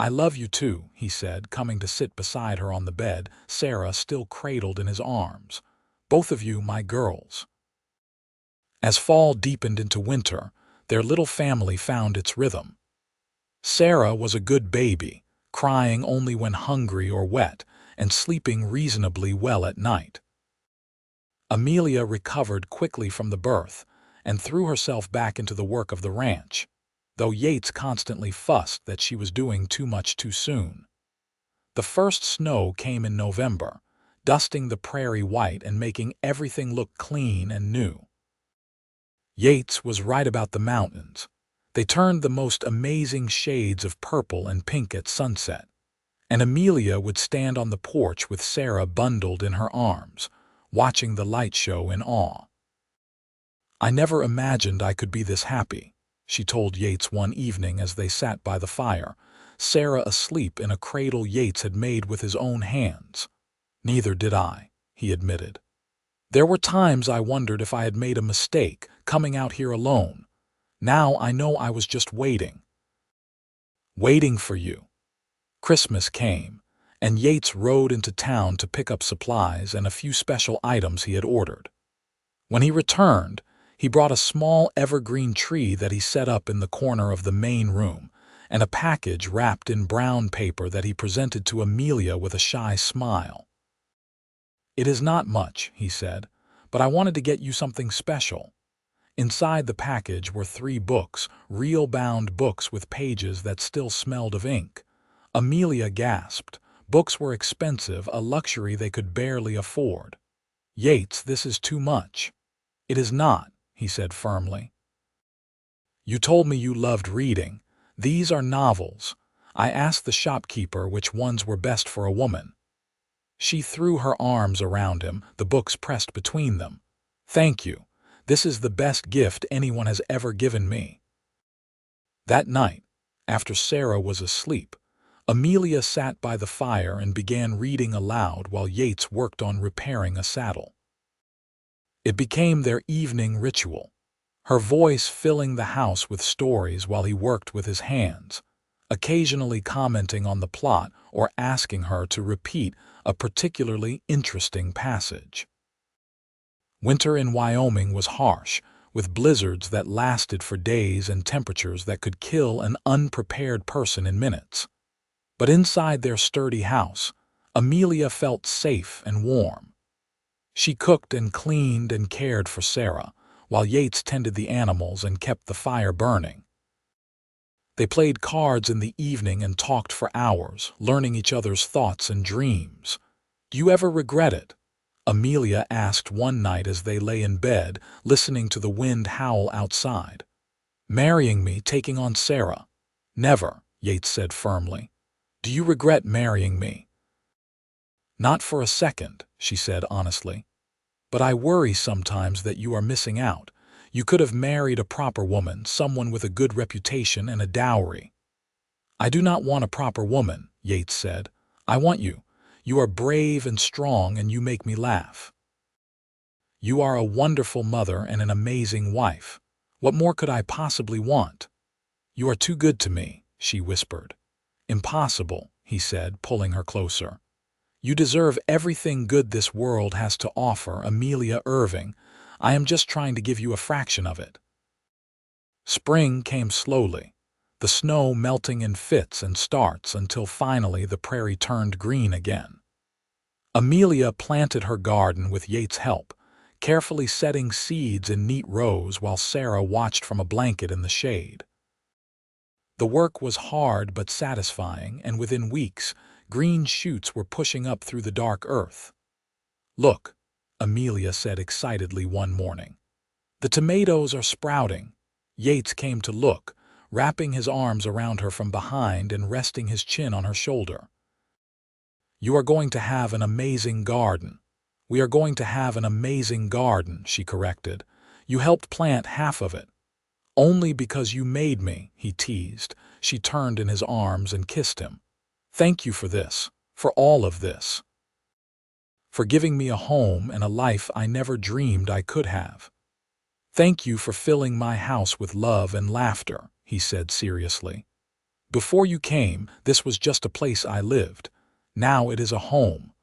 "I love you too," he said, coming to sit beside her on the bed, Sarah still cradled in his arms. "Both of you, my girls." As fall deepened into winter, Their little family found its rhythm. Sarah was a good baby, crying only when hungry or wet, and sleeping reasonably well at night. Amelia recovered quickly from the birth and threw herself back into the work of the ranch, though Yates constantly fussed that she was doing too much too soon. The first snow came in November, dusting the prairie white and making everything look clean and new. Yates was right about the mountains. They turned the most amazing shades of purple and pink at sunset, and Amelia would stand on the porch with Sarah bundled in her arms, watching the light show in awe. "I never imagined I could be this happy," she told Yates one evening as they sat by the fire, Sarah asleep in a cradle Yates had made with his own hands. "Neither did I," he admitted. "There were times I wondered if I had made a mistake coming out here alone. Now I know I was just waiting for you." Christmas came, and Yates rode into town to pick up supplies and a few special items he had ordered. When he returned, he brought a small evergreen tree that he set up in the corner of the main room, and a package wrapped in brown paper that he presented to Amelia with a shy smile. "It is not much," he said, "but I wanted to get you something special." Inside the package were 3 books, real bound books with pages that still smelled of ink. Amelia gasped. Books were expensive, a luxury they could barely afford. "Yates, this is too much." "It is not," he said firmly. "You told me you loved reading. These are novels. I asked the shopkeeper which ones were best for a woman." She threw her arms around him, the books pressed between them. "Thank you. This is the best gift anyone has ever given me." That night, after Sarah was asleep, Amelia sat by the fire and began reading aloud while Yates worked on repairing a saddle. It became their evening ritual, her voice filling the house with stories while he worked with his hands, occasionally commenting on the plot or asking her to repeat a particularly interesting passage. Winter in Wyoming was harsh, with blizzards that lasted for days and temperatures that could kill an unprepared person in minutes. But inside their sturdy house, Amelia felt safe and warm. She cooked and cleaned and cared for Sarah, while Yates tended the animals and kept the fire burning. They played cards in the evening and talked for hours, learning each other's thoughts and dreams. "Do you ever regret it?" Amelia asked one night as they lay in bed, listening to the wind howl outside. "Marrying me, taking on Sarah." "Never," Yates said firmly. "Do you regret marrying me?" "Not for a second," she said honestly. "But I worry sometimes that you are missing out. You could have married a proper woman, someone with a good reputation and a dowry." "I do not want a proper woman," Yates said. "I want you. You are brave and strong, and you make me laugh. You are a wonderful mother and an amazing wife. What more could I possibly want?" "You are too good to me," she whispered. "Impossible," he said, pulling her closer. "You deserve everything good this world has to offer, Amelia Irving. I am just trying to give you a fraction of it." Spring came slowly, the snow melting in fits and starts until finally the prairie turned green again. Amelia planted her garden with Yates' help, carefully setting seeds in neat rows while Sarah watched from a blanket in the shade. The work was hard but satisfying, and within weeks, green shoots were pushing up through the dark earth. "Look," Amelia said excitedly one morning. "The tomatoes are sprouting." Yates came to look, wrapping his arms around her from behind and resting his chin on her shoulder. "You are going to have an amazing garden." "We are going to have an amazing garden," she corrected. "You helped plant half of it." "Only because you made me," he teased. She turned in his arms and kissed him. "Thank you for this, for all of this. For giving me a home and a life I never dreamed I could have. Thank you for filling my house with love and laughter," he said seriously. "Before you came, this was just a place I lived. Now it is a home."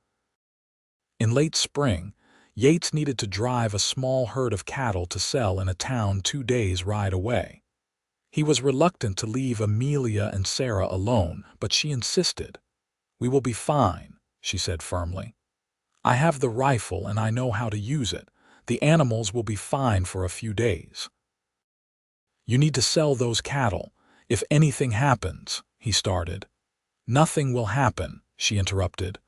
In late spring, Yates needed to drive a small herd of cattle to sell in a town 2 days' ride away. He was reluctant to leave Amelia and Sarah alone, but she insisted. "We will be fine," she said firmly. "I have the rifle and I know how to use it. The animals will be fine for a few days." "You need to sell those cattle. If anything happens," he started. "Nothing will happen," she interrupted.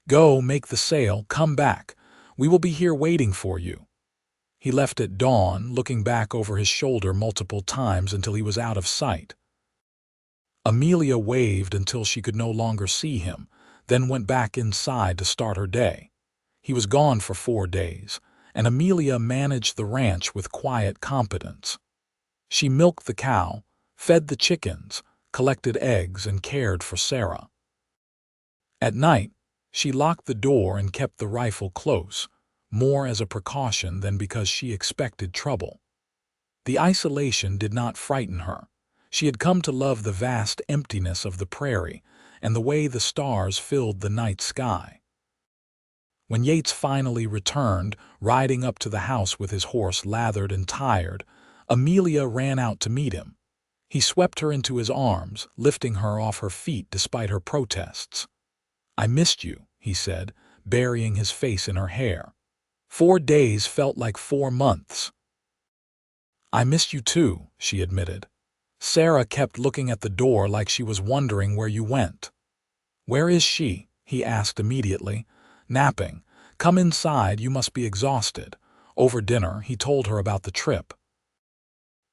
"Go, make the sale, come back. We will be here waiting for you." He left at dawn, looking back over his shoulder multiple times until he was out of sight. Amelia waved until she could no longer see him, then went back inside to start her day. He was gone for 4 days, and Amelia managed the ranch with quiet competence. She milked the cow, fed the chickens, collected eggs, and cared for Sarah. At night, she locked the door and kept the rifle close, more as a precaution than because she expected trouble. The isolation did not frighten her. She had come to love the vast emptiness of the prairie and the way the stars filled the night sky. When Yates finally returned, riding up to the house with his horse lathered and tired, Amelia ran out to meet him. He swept her into his arms, lifting her off her feet despite her protests. "I missed you," he said, burying his face in her hair. 4 days felt like 4 months. "I missed you too," she admitted. "Sarah kept looking at the door like she was wondering where you went." "Where is she?" he asked immediately. "Napping. Come inside, you must be exhausted." Over dinner, he told her about the trip.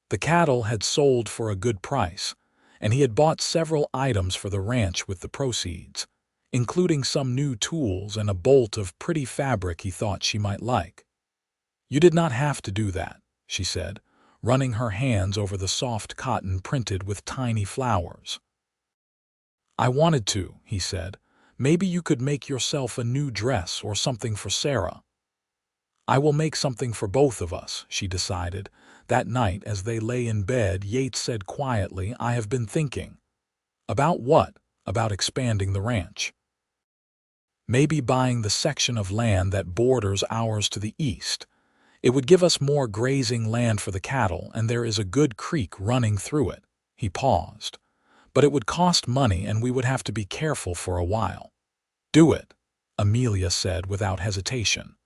The cattle had sold for a good price, and he had bought several items for the ranch with the proceeds, including some new tools and a bolt of pretty fabric he thought she might like. "You did not have to do that," she said, running her hands over the soft cotton printed with tiny flowers. "I wanted to," he said. "Maybe you could make yourself a new dress or something for Sarah." "I will make something for both of us," she decided. That night, as they lay in bed, Yates said quietly, "I have been thinking." "About what?" "About expanding the ranch. Maybe buying the section of land that borders ours to the east. It would give us more grazing land for the cattle, and there is a good creek running through it." He paused. "But it would cost money, and we would have to be careful for a while." "Do it," Amelia said without hesitation.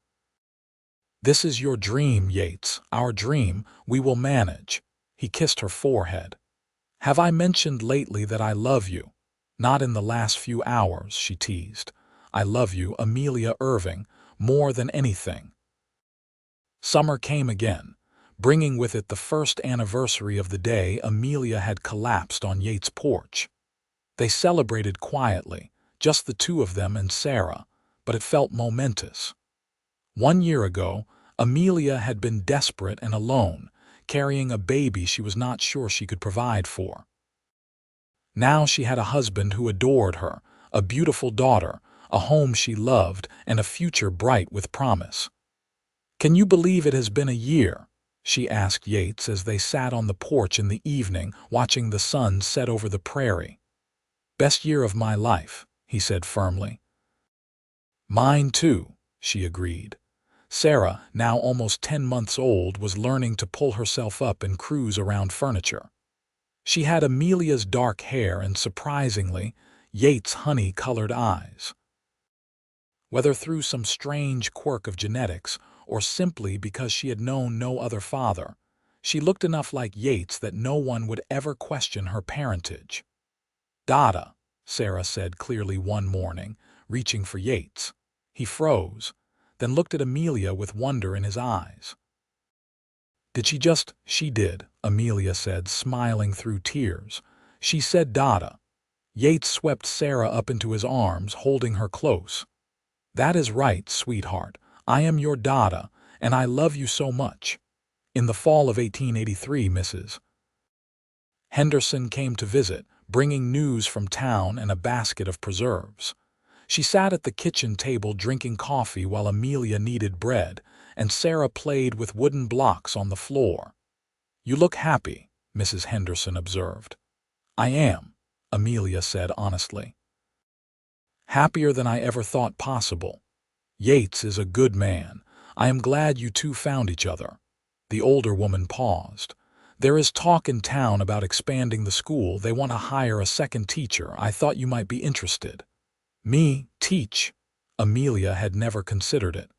"This is your dream, Yates, our dream. We will manage." He kissed her forehead. "Have I mentioned lately that I love you?" "Not in the last few hours," she teased. "I love you, Amelia Irving, more than anything." Summer came again, bringing with it the first anniversary of the day Amelia had collapsed on Yates' porch. They celebrated quietly, just the two of them and Sarah, but it felt momentous. 1 year ago, Amelia had been desperate and alone, carrying a baby she was not sure she could provide for. Now she had a husband who adored her, a beautiful daughter, a home she loved, and a future bright with promise. "Can you believe it has been a year?" she asked Yates as they sat on the porch in the evening, watching the sun set over the prairie. "Best year of my life," he said firmly. "Mine too," she agreed. Sarah, now almost 10 months old, was learning to pull herself up and cruise around furniture. She had Amelia's dark hair and, surprisingly, Yates' honey-colored eyes. Whether through some strange quirk of genetics or simply because she had known no other father, she looked enough like Yates that no one would ever question her parentage. "Dada," Sarah said clearly one morning, reaching for Yates. He froze, then looked at Amelia with wonder in his eyes. "Did she just—" "She did," Amelia said, smiling through tears. "She said Dada." Yates swept Sarah up into his arms, holding her close. "That is right, sweetheart. I am your Dada, and I love you so much." In the fall of 1883, Mrs. Henderson came to visit, bringing news from town and a basket of preserves. She sat at the kitchen table drinking coffee while Amelia kneaded bread, and Sarah played with wooden blocks on the floor. "You look happy," Mrs. Henderson observed. "I am," Amelia said honestly. "Happier than I ever thought possible. Yates is a good man. I am glad you two found each other." The older woman paused. There is talk in town about expanding the school. They want to hire a second teacher. I thought you might be interested." "Me, teach?" Amelia had never considered it.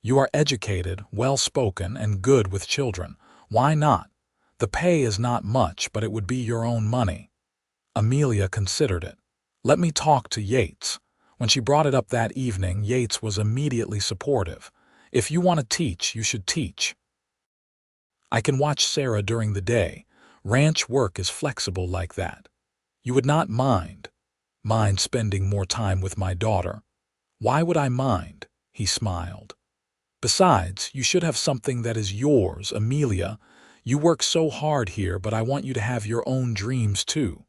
"You are educated, well-spoken, and good with children. Why not? The pay is not much, but it would be your own money." Amelia considered it. "Let me talk to Yates." When she brought it up that evening, Yates was immediately supportive. "If you want to teach, you should teach. I can watch Sarah during the day. Ranch work is flexible like that. You would not mind." "Mind spending more time with my daughter?" "Why would I mind?" He smiled. "Besides, you should have something that is yours, Amelia. You work so hard here, but I want you to have your own dreams too."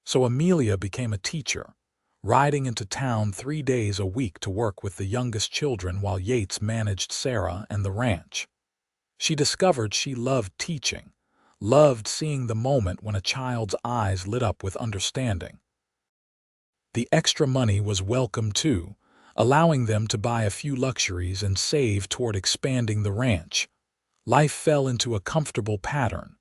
So Amelia became a teacher, riding into town 3 days a week to work with the youngest children while Yates managed Sarah and the ranch. She discovered she loved teaching, loved seeing the moment when a child's eyes lit up with understanding. The extra money was welcome too, allowing them to buy a few luxuries and save toward expanding the ranch. Life fell into a comfortable pattern.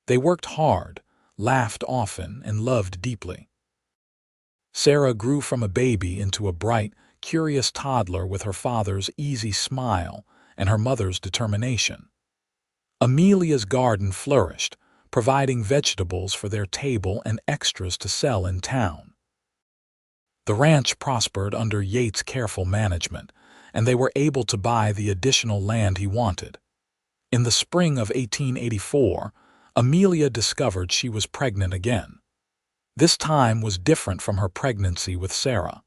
They worked hard, laughed often, and loved deeply. Sarah grew from a baby into a bright, curious toddler with her father's easy smile and her mother's determination. Amelia's garden flourished, providing vegetables for their table and extras to sell in town. The ranch prospered under Yates' careful management, and they were able to buy the additional land he wanted. In the spring of 1884, Amelia discovered she was pregnant again. This time was different from her pregnancy with Sarah.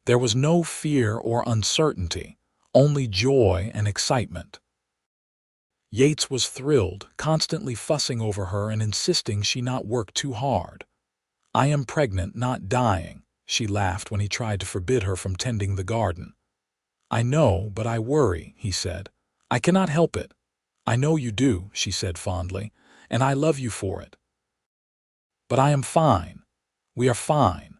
There was no fear or uncertainty, only joy and excitement. Yates was thrilled, constantly fussing over her and insisting she not work too hard. "I am pregnant, not dying," she laughed when he tried to forbid her from tending the garden. "I know, but I worry," he said. "I cannot help it." "I know you do," she said fondly, "and I love you for it." "But I am fine. We are fine."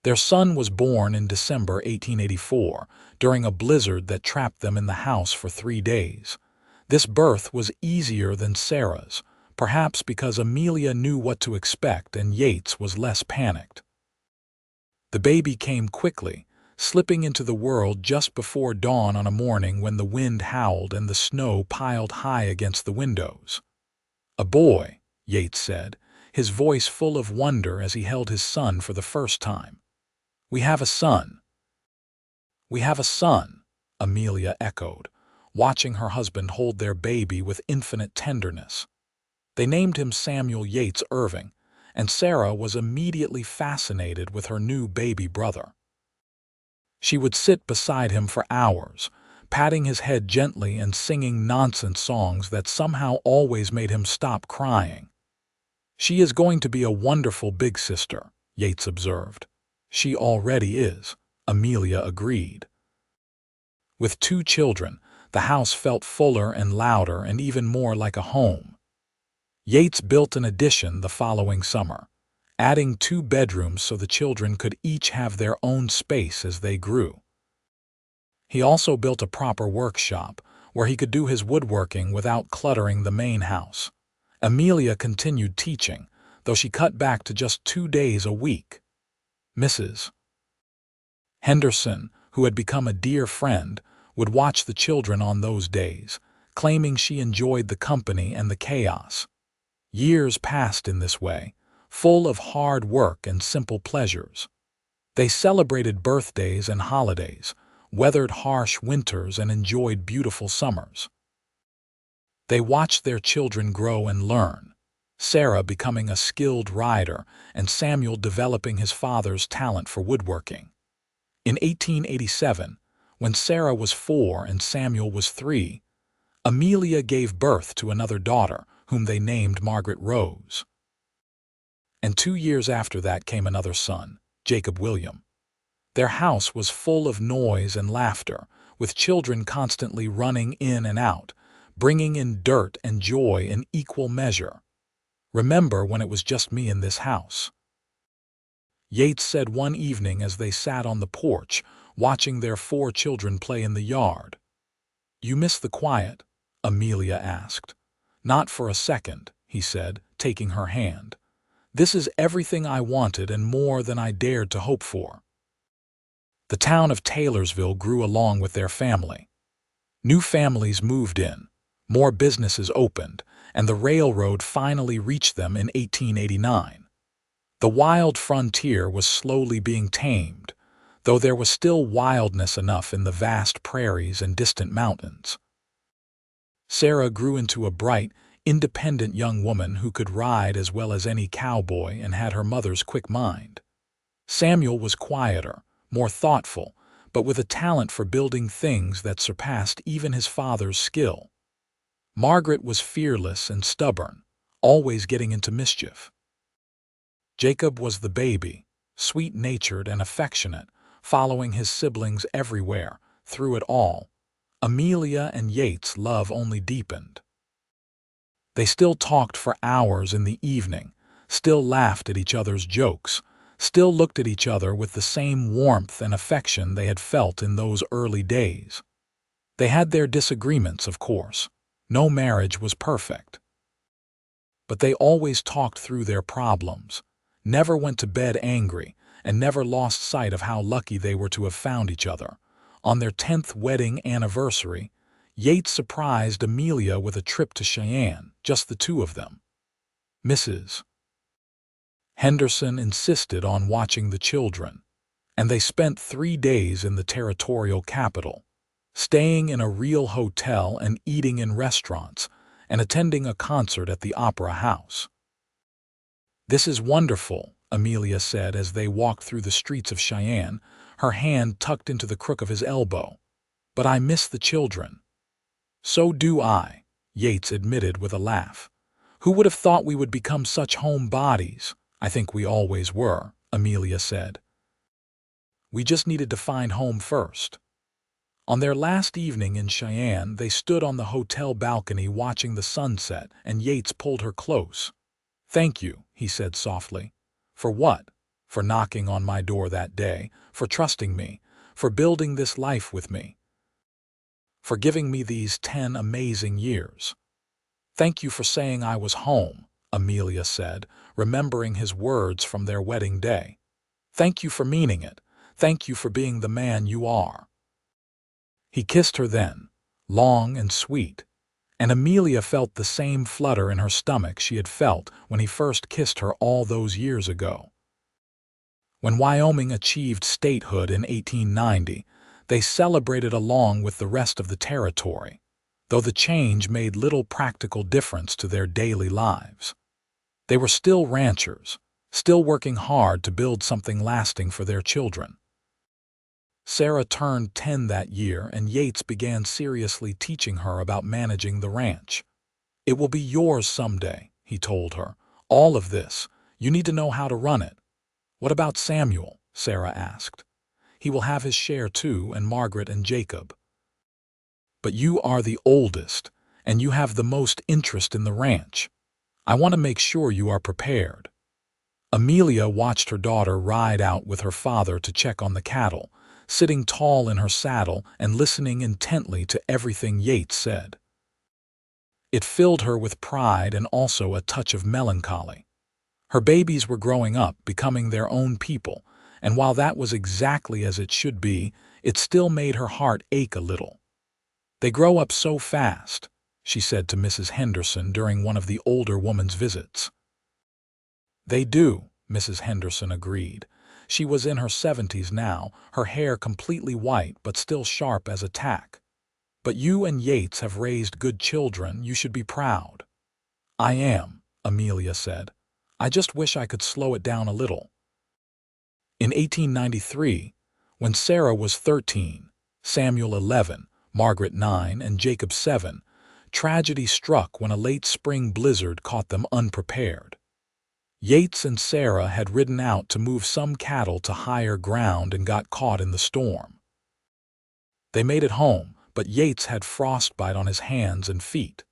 Their son was born in December 1884, during a blizzard that trapped them in the house for 3 days. This birth was easier than Sarah's, perhaps because Amelia knew what to expect and Yates was less panicked. The baby came quickly, slipping into the world just before dawn on a morning when the wind howled and the snow piled high against the windows. "A boy," Yates said, his voice full of wonder as he held his son for the first time. "We have a son." "We have a son," Amelia echoed, watching her husband hold their baby with infinite tenderness. They named him Samuel Yates Irving, and Sarah was immediately fascinated with her new baby brother. She would sit beside him for hours, patting his head gently and singing nonsense songs that somehow always made him stop crying. "She is going to be a wonderful big sister," Yates observed. "She already is," Amelia agreed. With 2 children, the house felt fuller and louder and even more like a home. Yates built an addition the following summer, adding 2 bedrooms so the children could each have their own space as they grew. He also built a proper workshop where he could do his woodworking without cluttering the main house. Amelia continued teaching, though she cut back to just 2 days a week. Mrs. Henderson, who had become a dear friend, would watch the children on those days, claiming she enjoyed the company and the chaos. Years passed in this way, full of hard work and simple pleasures. They celebrated birthdays and holidays, weathered harsh winters, and enjoyed beautiful summers. They watched their children grow and learn, Sarah becoming a skilled rider and Samuel developing his father's talent for woodworking. In 1887, when Sarah was 4 and Samuel was 3, Amelia gave birth to another daughter, whom they named Margaret Rose. And 2 years after that came another son, Jacob William. Their house was full of noise and laughter, with children constantly running in and out, bringing in dirt and joy in equal measure. "Remember when it was just me in this house?" Yates said one evening as they sat on the porch, watching their 4 children play in the yard. "You miss the quiet?" Amelia asked. "Not for a second," he said, taking her hand. "This is everything I wanted and more than I dared to hope for." The town of Taylorsville grew along with their family. New families moved in, more businesses opened, and the railroad finally reached them in 1889. The wild frontier was slowly being tamed, though there was still wildness enough in the vast prairies and distant mountains. Sarah grew into a bright, independent young woman who could ride as well as any cowboy and had her mother's quick mind. Samuel was quieter, more thoughtful, but with a talent for building things that surpassed even his father's skill. Margaret was fearless and stubborn, always getting into mischief. Jacob was the baby, sweet-natured and affectionate, following his siblings everywhere, through it all. Amelia and Yates' love only deepened. They still talked for hours in the evening, still laughed at each other's jokes, still looked at each other with the same warmth and affection they had felt in those early days. They had their disagreements, of course. No marriage was perfect. But they always talked through their problems, never went to bed angry, and never lost sight of how lucky they were to have found each other. On their 10th wedding anniversary, Yates surprised Amelia with a trip to Cheyenne, just the two of them. Mrs. Henderson insisted on watching the children, and they spent 3 days in the territorial capital, staying in a real hotel and eating in restaurants and attending a concert at the Opera House. "This is wonderful," Amelia said as they walked through the streets of Cheyenne, her hand tucked into the crook of his elbow. "But I miss the children." "So do I," Yates admitted with a laugh. "Who would have thought we would become such homebodies?" "I think we always were," Amelia said. "We just needed to find home first." On their last evening in Cheyenne, they stood on the hotel balcony watching the sunset, and Yates pulled her close. "Thank you," he said softly. "For what? For knocking on my door that day, for trusting me, for building this life with me, for giving me these 10 amazing years." "Thank you for saying I was home," Amelia said, remembering his words from their wedding day. "Thank you for meaning it. Thank you for being the man you are." He kissed her then, long and sweet, and Amelia felt the same flutter in her stomach she had felt when he first kissed her all those years ago. When Wyoming achieved statehood in 1890, they celebrated along with the rest of the territory, though the change made little practical difference to their daily lives. They were still ranchers, still working hard to build something lasting for their children. Sarah turned 10 that year, and Yates began seriously teaching her about managing the ranch. "It will be yours someday," he told her. "All of this. You need to know how to run it." "What about Samuel?" Sarah asked. "He will have his share too, and Margaret and Jacob." "But you are the oldest, and you have the most interest in the ranch. I want to make sure you are prepared." Amelia watched her daughter ride out with her father to check on the cattle, sitting tall in her saddle and listening intently to everything Yates said. It filled her with pride and also a touch of melancholy. Her babies were growing up, becoming their own people, and while that was exactly as it should be, it still made her heart ache a little. "They grow up so fast," she said to Mrs. Henderson during one of the older woman's visits. "They do," Mrs. Henderson agreed. She was in her 70s now, her hair completely white but still sharp as a tack. "But you and Yates have raised good children. You should be proud." "I am," Amelia said. "I just wish I could slow it down a little." In 1893, when Sarah was 13, Samuel 11, Margaret 9, and Jacob 7, tragedy struck when a late spring blizzard caught them unprepared. Yates and Sarah had ridden out to move some cattle to higher ground and got caught in the storm. They made it home, but Yates had frostbite on his hands and feet.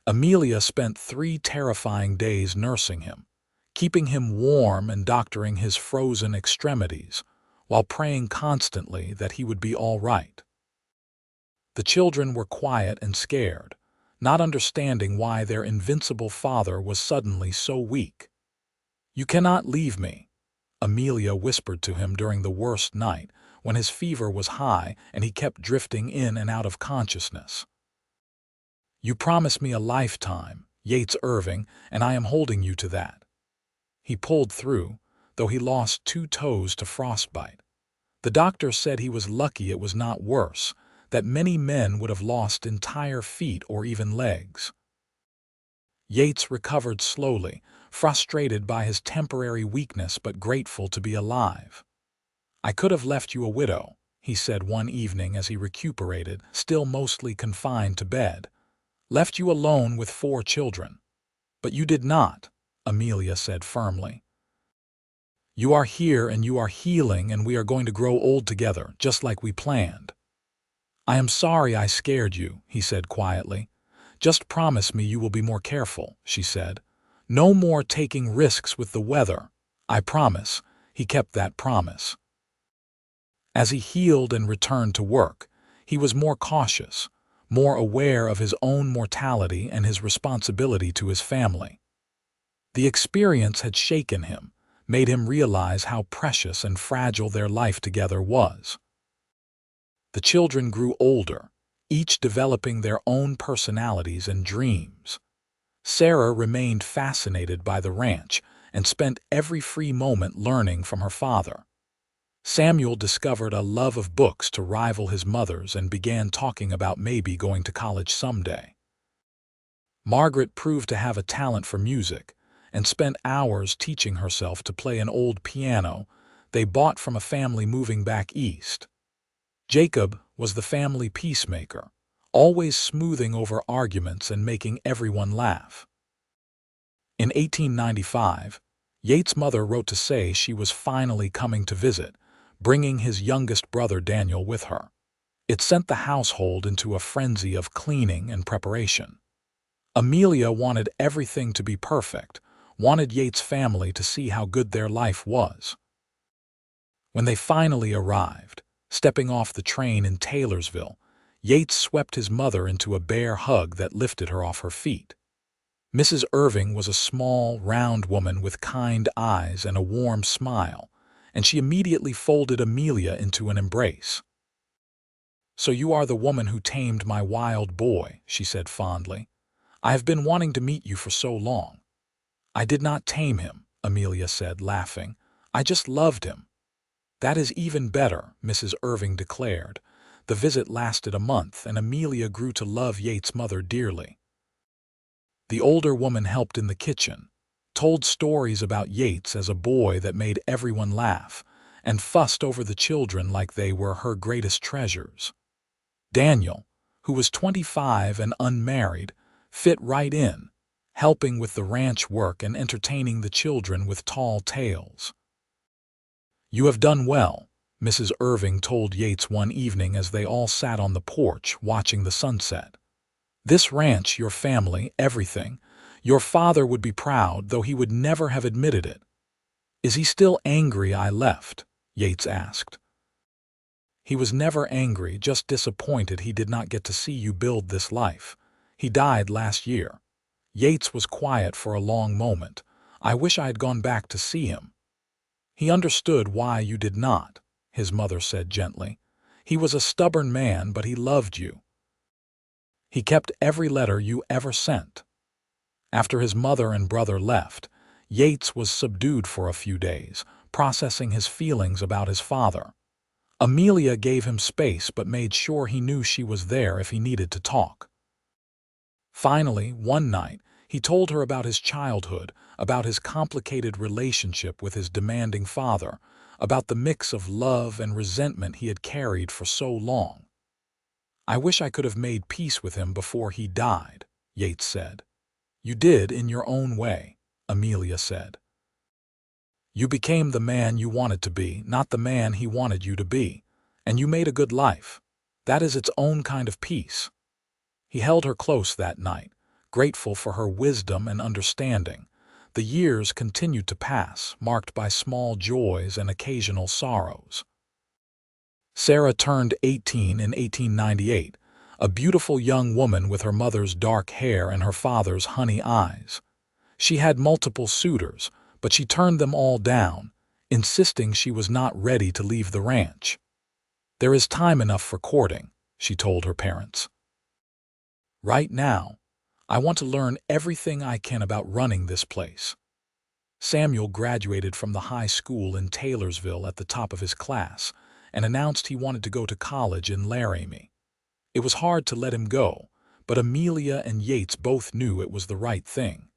Amelia spent 3 terrifying days nursing him, keeping him warm and doctoring his frozen extremities, while praying constantly that he would be all right. The children were quiet and scared. not understanding why their invincible father was suddenly so weak. "You cannot leave me," Amelia whispered to him during the worst night, when his fever was high and he kept drifting in and out of consciousness. "You promised me a lifetime, Yates Irving, and I am holding you to that." He pulled through, though he lost 2 toes to frostbite. The doctor said he was lucky it was not worse, that many men would have lost entire feet or even legs. Yates recovered slowly, frustrated by his temporary weakness but grateful to be alive. "I could have left you a widow," he said one evening as he recuperated, still mostly confined to bed. "Left you alone with 4 children. But you did not," Amelia said firmly. "You are here and you are healing, and we are going to grow old together, just like we planned." "I am sorry I scared you," he said quietly. "Just promise me you will be more careful," she said. "No more taking risks with the weather." "I promise." He kept that promise. As he healed and returned to work, he was more cautious, more aware of his own mortality and his responsibility to his family. The experience had shaken him, made him realize how precious and fragile their life together was. The children grew older, each developing their own personalities and dreams. Sarah remained fascinated by the ranch and spent every free moment learning from her father. Samuel discovered a love of books to rival his mother's and began talking about maybe going to college someday. Margaret proved to have a talent for music and spent hours teaching herself to play an old piano they bought from a family moving back east. Jacob was the family peacemaker, always smoothing over arguments and making everyone laugh. In 1895, Yates' mother wrote to say she was finally coming to visit, bringing his youngest brother Daniel with her. It sent the household into a frenzy of cleaning and preparation. Amelia wanted everything to be perfect, wanted Yates' family to see how good their life was. When they finally arrived, stepping off the train in Taylorsville, Yates swept his mother into a bear hug that lifted her off her feet. Mrs. Irving was a small, round woman with kind eyes and a warm smile, and she immediately folded Amelia into an embrace. "So you are the woman who tamed my wild boy," she said fondly. "I have been wanting to meet you for so long." "I did not tame him," Amelia said, laughing. "I just loved him." "That is even better," Mrs. Irving declared. The visit lasted a month, and Amelia grew to love Yates' mother dearly. The older woman helped in the kitchen, told stories about Yates as a boy that made everyone laugh, and fussed over the children like they were her greatest treasures. Daniel, who was 25 and unmarried, fit right in, helping with the ranch work and entertaining the children with tall tales. "You have done well," Mrs. Irving told Yates one evening as they all sat on the porch watching the sunset. "This ranch, your family, everything. Your father would be proud, though he would never have admitted it." "Is he still angry I left?" Yates asked. "He was never angry, just disappointed he did not get to see you build this life. He died last year." Yates was quiet for a long moment. "I wish I had gone back to see him." "He understood why you did not," his mother said gently. "He was a stubborn man, but he loved you. He kept every letter you ever sent." After his mother and brother left, Yates was subdued for a few days, processing his feelings about his father. Amelia gave him space but made sure he knew she was there if he needed to talk. Finally, one night, he told her about his childhood, about his complicated relationship with his demanding father, about the mix of love and resentment he had carried for so long. "I wish I could have made peace with him before he died," Yates said. "You did in your own way," Amelia said. "You became the man you wanted to be, not the man he wanted you to be, and you made a good life. That is its own kind of peace." He held her close that night, grateful for her wisdom and understanding. The years continued to pass, marked by small joys and occasional sorrows. Sarah turned 18 in 1898, a beautiful young woman with her mother's dark hair and her father's honey eyes. She had multiple suitors, but she turned them all down, insisting she was not ready to leave the ranch. "There is time enough for courting," she told her parents. "Right now, I want to learn everything I can about running this place." Samuel graduated from the high school in Taylorsville at the top of his class and announced he wanted to go to college in Laramie. It was hard to let him go, but Amelia and Yates both knew it was the right thing.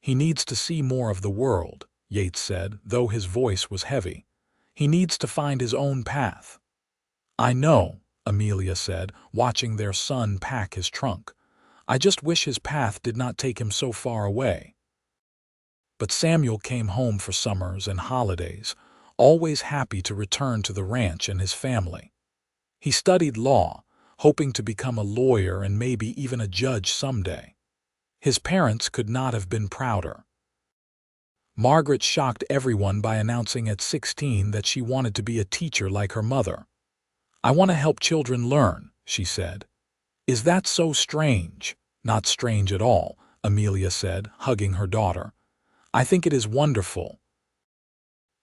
"He needs to see more of the world," Yates said, though his voice was heavy. "He needs to find his own path." "I know," Amelia said, watching their son pack his trunk. "I just wish his path did not take him so far away." But Samuel came home for summers and holidays, always happy to return to the ranch and his family. He studied law, hoping to become a lawyer and maybe even a judge someday. His parents could not have been prouder. Margaret shocked everyone by announcing at 16 that she wanted to be a teacher like her mother. "I want to help children learn," she said. "Is that so strange?" "Not strange at all," Amelia said, hugging her daughter. "I think it is wonderful."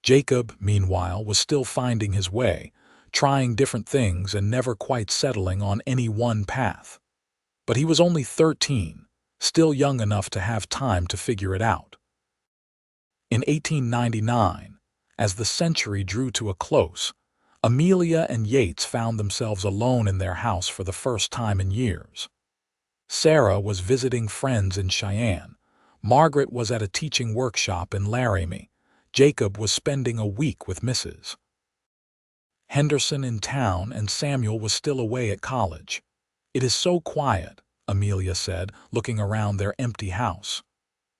Jacob, meanwhile, was still finding his way, trying different things and never quite settling on any one path. But he was only 13, still young enough to have time to figure it out. In 1899, as the century drew to a close, Amelia and Yates found themselves alone in their house for the first time in years. Sarah was visiting friends in Cheyenne. Margaret was at a teaching workshop in Laramie. Jacob was spending a week with Mrs. Henderson in town, and Samuel was still away at college. "It is so quiet," Amelia said, looking around their empty house.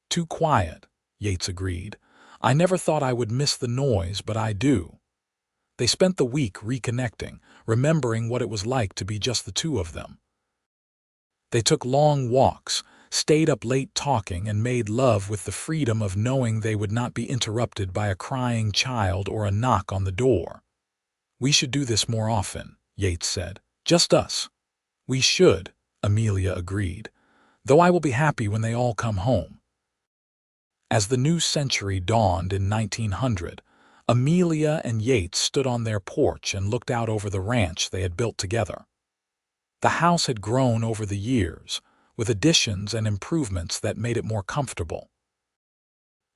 "Too quiet," Yates agreed. "I never thought I would miss the noise, but I do." They spent the week reconnecting, remembering what it was like to be just the two of them. They took long walks, stayed up late talking, and made love with the freedom of knowing they would not be interrupted by a crying child or a knock on the door. "We should do this more often," Yates said. "Just us." "We should," Amelia agreed, "though I will be happy when they all come home." As the new century dawned in 1900, Amelia and Yates stood on their porch and looked out over the ranch they had built together. The house had grown over the years, with additions and improvements that made it more comfortable.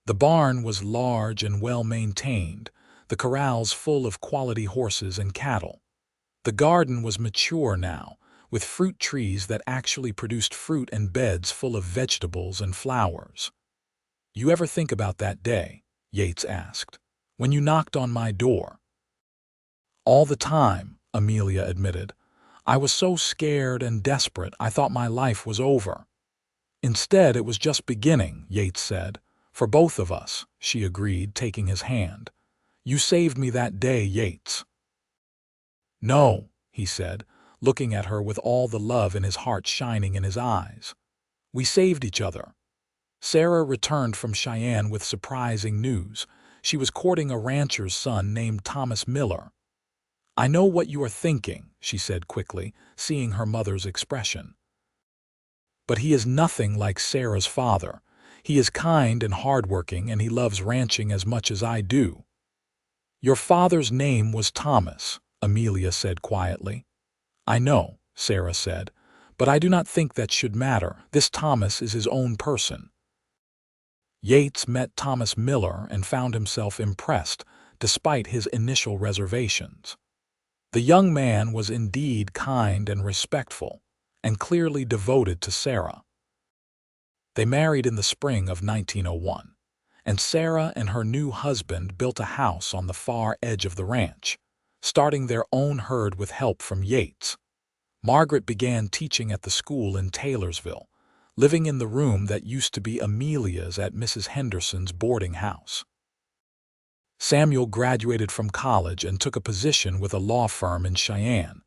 The barn was large and well-maintained, the corrals full of quality horses and cattle. The garden was mature now, with fruit trees that actually produced fruit and beds full of vegetables and flowers. "You ever think about that day," Yates asked, "when you knocked on my door?" "All the time," Amelia admitted. "I was so scared and desperate I thought my life was over." "Instead, it was just beginning," Yates said. "For both of us," she agreed, taking his hand. "You saved me that day, Yates." "No," he said, looking at her with all the love in his heart shining in his eyes. "We saved each other." Sarah returned from Cheyenne with surprising news. She was courting a rancher's son named Thomas Miller. "I know what you are thinking," she said quickly, seeing her mother's expression. "But he is nothing like Sarah's father. He is kind and hardworking, and he loves ranching as much as I do." "Your father's name was Thomas," Amelia said quietly. "I know," Sarah said, "but I do not think that should matter. This Thomas is his own person." Yates met Thomas Miller and found himself impressed, despite his initial reservations. The young man was indeed kind and respectful, and clearly devoted to Sarah. They married in the spring of 1901, and Sarah and her new husband built a house on the far edge of the ranch, starting their own herd with help from Yates. Margaret began teaching at the school in Taylorsville, living in the room that used to be Amelia's at Mrs. Henderson's boarding house. Samuel graduated from college and took a position with a law firm in Cheyenne,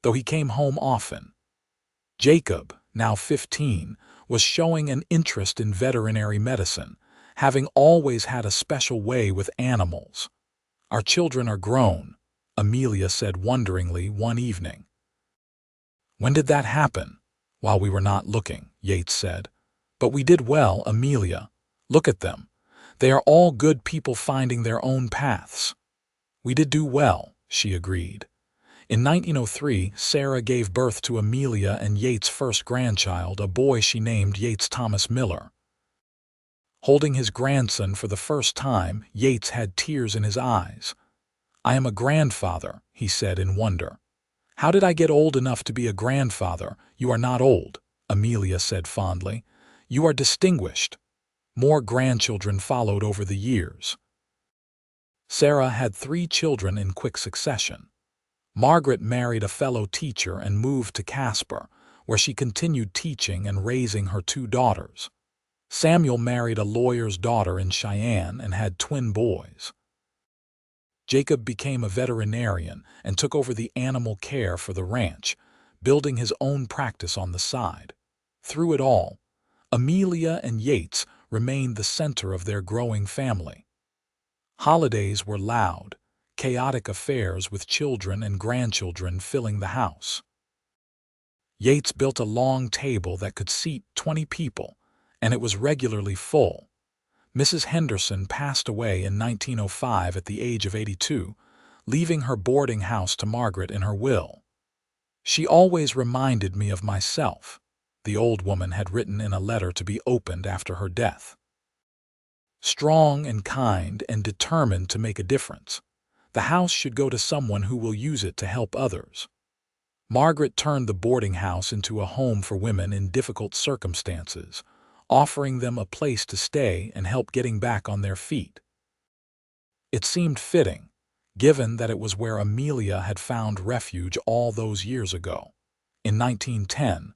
though he came home often. Jacob, now 15, was showing an interest in veterinary medicine, having always had a special way with animals. "Our children are grown," Amelia said wonderingly one evening. When did that happen? While we were not looking, Yates said. But we did well, Amelia. Look at them. They are all good people finding their own paths. We did do well, she agreed. In 1903, Sarah gave birth to Amelia and Yates' first grandchild, a boy she named Yates Thomas Miller. Holding his grandson for the first time, Yates had tears in his eyes. I am a grandfather, he said in wonder. How did I get old enough to be a grandfather? You are not old, Amelia said fondly. You are distinguished. More grandchildren followed over the years. Sarah had 3 children in quick succession. Margaret married a fellow teacher and moved to Casper, where she continued teaching and raising her 2 daughters. Samuel married a lawyer's daughter in Cheyenne and had twin boys. Jacob became a veterinarian and took over the animal care for the ranch, building his own practice on the side. Through it all, Amelia and Yates remained the center of their growing family. Holidays were loud, chaotic affairs with children and grandchildren filling the house. Yates built a long table that could seat 20 people, and it was regularly full. Mrs. Henderson passed away in 1905 at the age of 82, leaving her boarding house to Margaret in her will. She always reminded me of myself, the old woman had written in a letter to be opened after her death. Strong and kind and determined to make a difference, the house should go to someone who will use it to help others. Margaret turned the boarding house into a home for women in difficult circumstances, offering them a place to stay and help getting back on their feet. It seemed fitting, given that it was where Amelia had found refuge all those years ago. In 1910,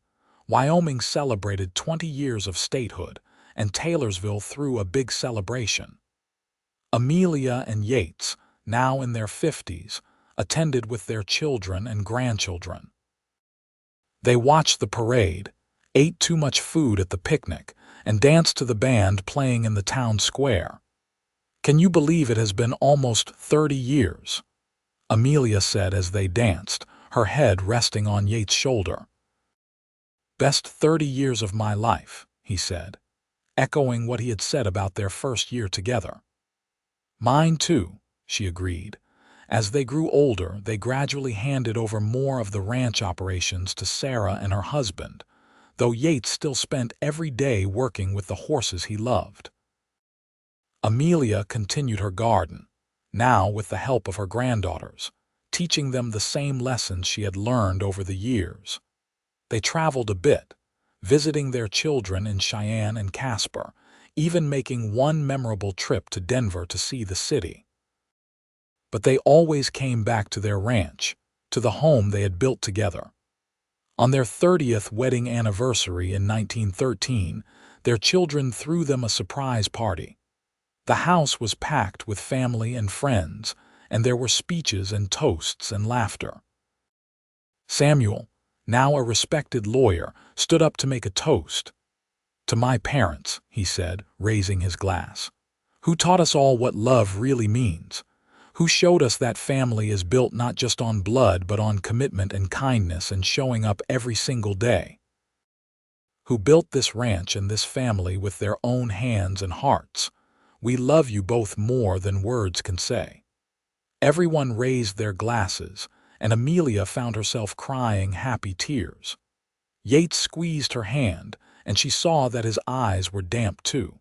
Wyoming celebrated 20 years of statehood, and Taylorsville threw a big celebration. Amelia and Yates, now in their 50s, attended with their children and grandchildren. They watched the parade, ate too much food at the picnic, and danced to the band playing in the town square. Can you believe it has been almost 30 years? Amelia said as they danced, her head resting on Yates' shoulder. Best 30 years of my life, he said, echoing what he had said about their first year together. Mine too, she agreed. As they grew older, they gradually handed over more of the ranch operations to Sarah and her husband, though Yates still spent every day working with the horses he loved. Amelia continued her garden, now with the help of her granddaughters, teaching them the same lessons she had learned over the years. They traveled a bit, visiting their children in Cheyenne and Casper, even making one memorable trip to Denver to see the city. But they always came back to their ranch, to the home they had built together. On their 30th wedding anniversary in 1913, their children threw them a surprise party. The house was packed with family and friends, and there were speeches and toasts and laughter. Samuel, now a respected lawyer, stood up to make a toast. To my parents, he said, raising his glass, who taught us all what love really means, who showed us that family is built not just on blood but on commitment and kindness and showing up every single day, who built this ranch and this family with their own hands and hearts. We love you both more than words can say. Everyone raised their glasses, and Amelia found herself crying happy tears. Yates squeezed her hand, and she saw that his eyes were damp too.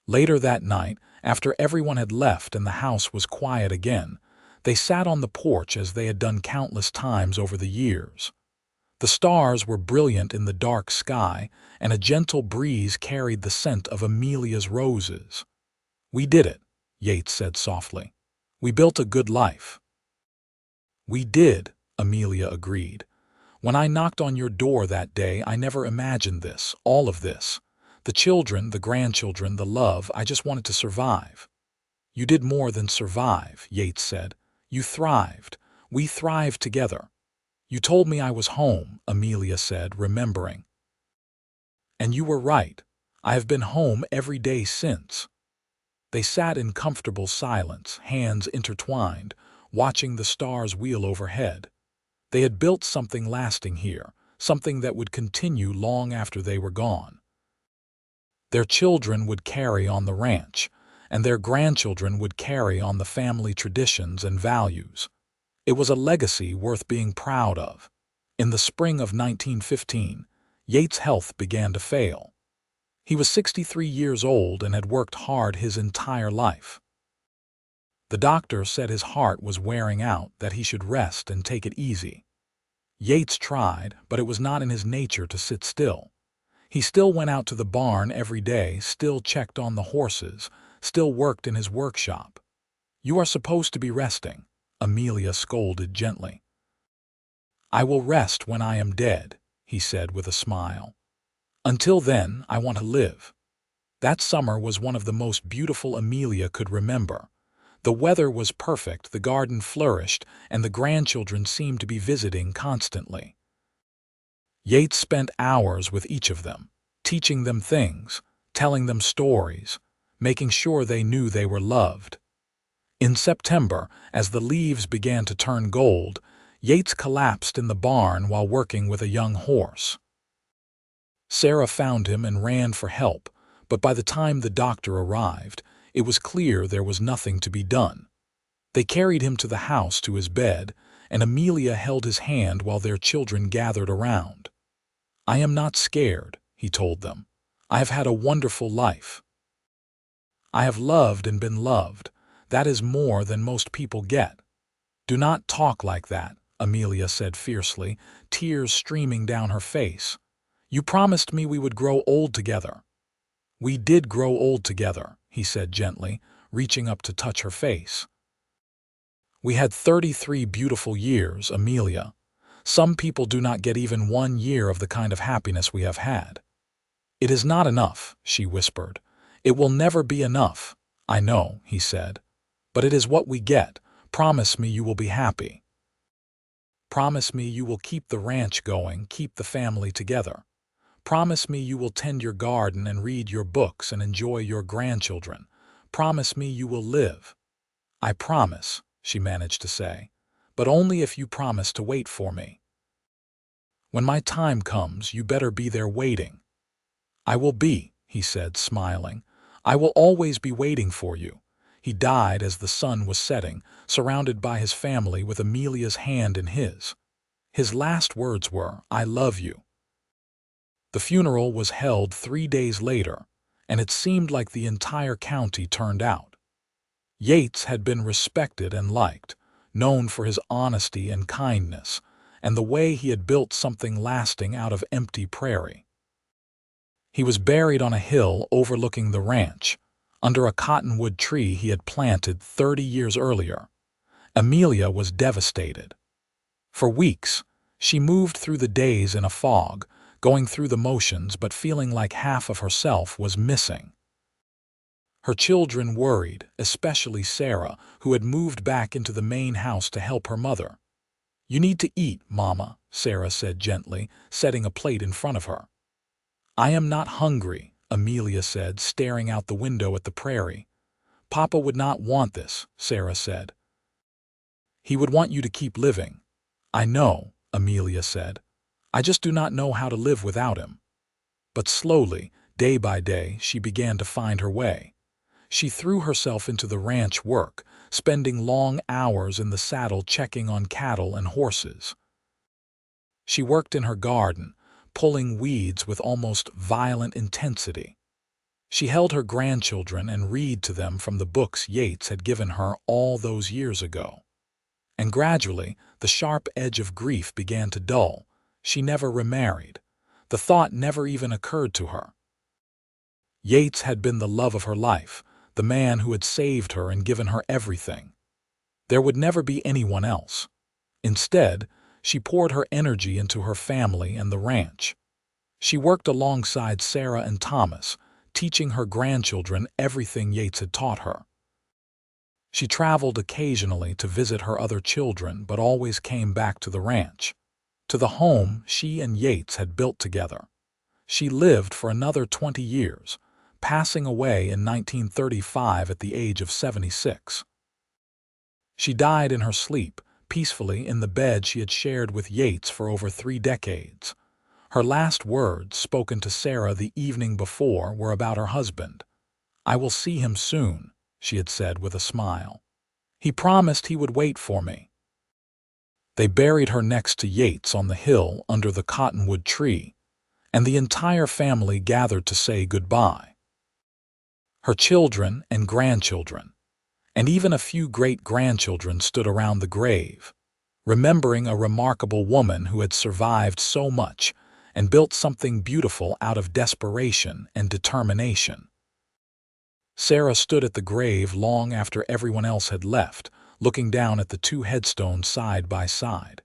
Later that night, after everyone had left and the house was quiet again, they sat on the porch as they had done countless times over the years. The stars were brilliant in the dark sky, and a gentle breeze carried the scent of Amelia's roses. We did it, Yates said softly. We built a good life. We did, Amelia agreed. When I knocked on your door that day, I never imagined this, all of this. The children, the grandchildren, the love, I just wanted to survive. You did more than survive, Yates said. You thrived. We thrived together. You told me I was home, Amelia said, remembering. And you were right. I have been home every day since. They sat in comfortable silence, hands intertwined, watching the stars wheel overhead. They had built something lasting here, something that would continue long after they were gone. Their children would carry on the ranch, and their grandchildren would carry on the family traditions and values. It was a legacy worth being proud of. In the spring of 1915, Yates' health began to fail. He was 63 years old and had worked hard his entire life. The doctor said his heart was wearing out, that he should rest and take it easy. Yates tried, but it was not in his nature to sit still. He still went out to the barn every day, still checked on the horses, still worked in his workshop. "You are supposed to be resting," Amelia scolded gently. "I will rest when I am dead," he said with a smile. "Until then, I want to live." That summer was one of the most beautiful Amelia could remember. The weather was perfect, the garden flourished, and the grandchildren seemed to be visiting constantly. Yates spent hours with each of them, teaching them things, telling them stories, making sure they knew they were loved. In September, as the leaves began to turn gold, Yates collapsed in the barn while working with a young horse. Sarah found him and ran for help, but by the time the doctor arrived, it was clear there was nothing to be done. They carried him to the house to his bed, and Amelia held his hand while their children gathered around. "I am not scared," he told them. "I have had a wonderful life. I have loved and been loved. That is more than most people get." "Do not talk like that," Amelia said fiercely, tears streaming down her face. "You promised me we would grow old together." "We did grow old together," he said gently, reaching up to touch her face. "We had 33 beautiful years, Amelia. Some people do not get even 1 year of the kind of happiness we have had." "It is not enough," she whispered. "It will never be enough." "I know," he said. "But it is what we get. Promise me you will be happy. Promise me you will keep the ranch going, keep the family together. Promise me you will tend your garden and read your books and enjoy your grandchildren. Promise me you will live." "I promise," she managed to say, "but only if you promise to wait for me. When my time comes, you better be there waiting." "I will be," he said, smiling. "I will always be waiting for you." He died as the sun was setting, surrounded by his family with Amelia's hand in his. His last words were, "I love you." The funeral was held 3 days later, and it seemed like the entire county turned out. Yates had been respected and liked, known for his honesty and kindness, and the way he had built something lasting out of empty prairie. He was buried on a hill overlooking the ranch, under a cottonwood tree he had planted 30 years earlier. Amelia was devastated. For weeks, she moved through the days in a fog, going through the motions but feeling like half of herself was missing. Her children worried, especially Sarah, who had moved back into the main house to help her mother. "You need to eat, Mama," Sarah said gently, setting a plate in front of her. "I am not hungry," Amelia said, staring out the window at the prairie. "Papa would not want this," Sarah said. "He would want you to keep living." "I know," Amelia said. "I just do not know how to live without him." But slowly, day by day, she began to find her way. She threw herself into the ranch work, spending long hours in the saddle checking on cattle and horses. She worked in her garden, pulling weeds with almost violent intensity. She held her grandchildren and read to them from the books Yates had given her all those years ago. And gradually, the sharp edge of grief began to dull. She never remarried. The thought never even occurred to her. Yates had been the love of her life, the man who had saved her and given her everything. There would never be anyone else. Instead, she poured her energy into her family and the ranch. She worked alongside Sarah and Thomas, teaching her grandchildren everything Yates had taught her. She traveled occasionally to visit her other children, but always came back to the ranch, to the home she and Yates had built together. She lived for another 20 years, passing away in 1935 at the age of 76. She died in her sleep, peacefully in the bed she had shared with Yates for over 3 decades. Her last words, spoken to Sarah the evening before, were about her husband. "I will see him soon," she had said with a smile. "He promised he would wait for me." They buried her next to Yates on the hill under the cottonwood tree, and the entire family gathered to say goodbye. Her children and grandchildren, and even a few great-grandchildren stood around the grave, remembering a remarkable woman who had survived so much and built something beautiful out of desperation and determination. Sarah stood at the grave long after everyone else had left, looking down at the 2 headstones side by side.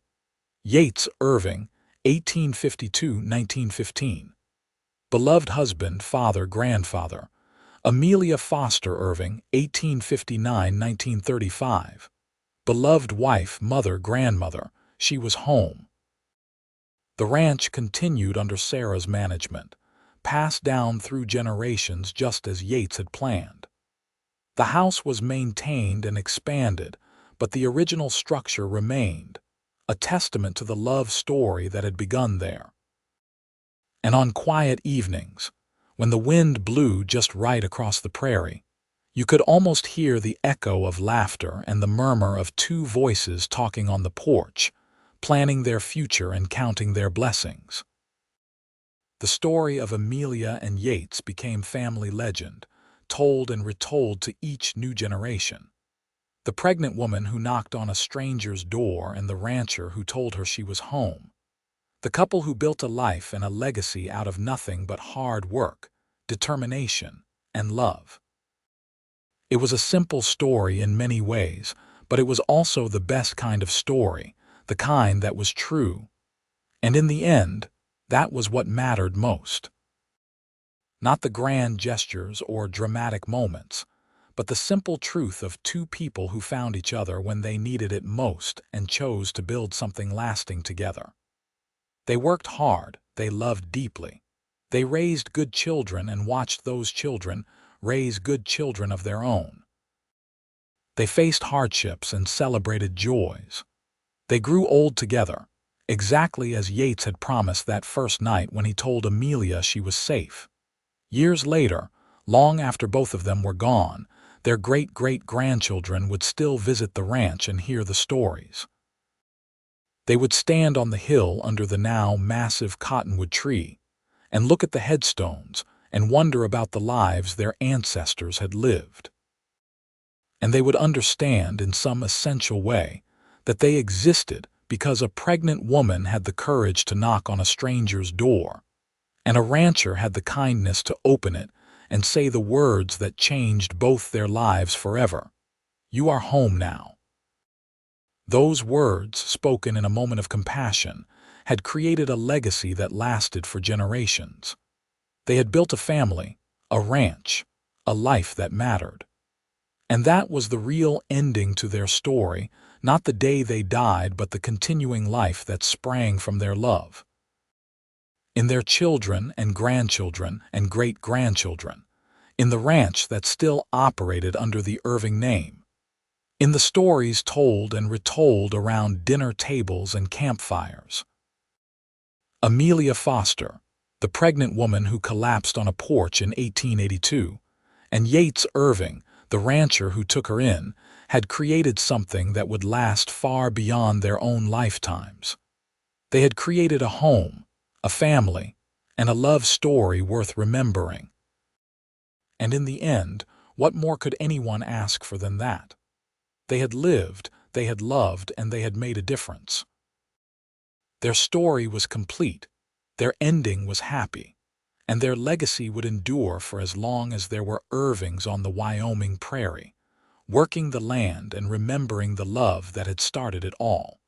Yates Irving, 1852–1915. Beloved husband, father, grandfather. Amelia Foster Irving, 1859–1935. Beloved wife, mother, grandmother. She was home. The ranch continued under Sarah's management, passed down through generations just as Yates had planned. The house was maintained and expanded, but the original structure remained, a testament to the love story that had begun there. And on quiet evenings, when the wind blew just right across the prairie, you could almost hear the echo of laughter and the murmur of 2 voices talking on the porch, planning their future and counting their blessings. The story of Amelia and Yates became family legend, told and retold to each new generation. The pregnant woman who knocked on a stranger's door and the rancher who told her she was home. The couple who built a life and a legacy out of nothing but hard work, determination, and love. It was a simple story in many ways, but it was also the best kind of story, the kind that was true. And in the end, that was what mattered most. Not the grand gestures or dramatic moments, but the simple truth of 2 people who found each other when they needed it most and chose to build something lasting together. They worked hard, they loved deeply. They raised good children and watched those children raise good children of their own. They faced hardships and celebrated joys. They grew old together, exactly as Yates had promised that first night when he told Amelia she was safe. Years later, long after both of them were gone, their great-great-grandchildren would still visit the ranch and hear the stories. They would stand on the hill under the now massive cottonwood tree and look at the headstones and wonder about the lives their ancestors had lived. And they would understand in some essential way that they existed because a pregnant woman had the courage to knock on a stranger's door, and a rancher had the kindness to open it and say the words that changed both their lives forever. "You are home now." Those words, spoken in a moment of compassion, had created a legacy that lasted for generations. They had built a family, a ranch, a life that mattered. And that was the real ending to their story, not the day they died, but the continuing life that sprang from their love. In their children and grandchildren and great-grandchildren, in the ranch that still operated under the Irving name, in the stories told and retold around dinner tables and campfires. Amelia Foster, the pregnant woman who collapsed on a porch in 1882, and Yates Irving, the rancher who took her in, had created something that would last far beyond their own lifetimes. They had created a home, a family, and a love story worth remembering. And in the end, what more could anyone ask for than that? They had lived, they had loved, and they had made a difference. Their story was complete, their ending was happy, and their legacy would endure for as long as there were Irvings on the Wyoming prairie, working the land and remembering the love that had started it all.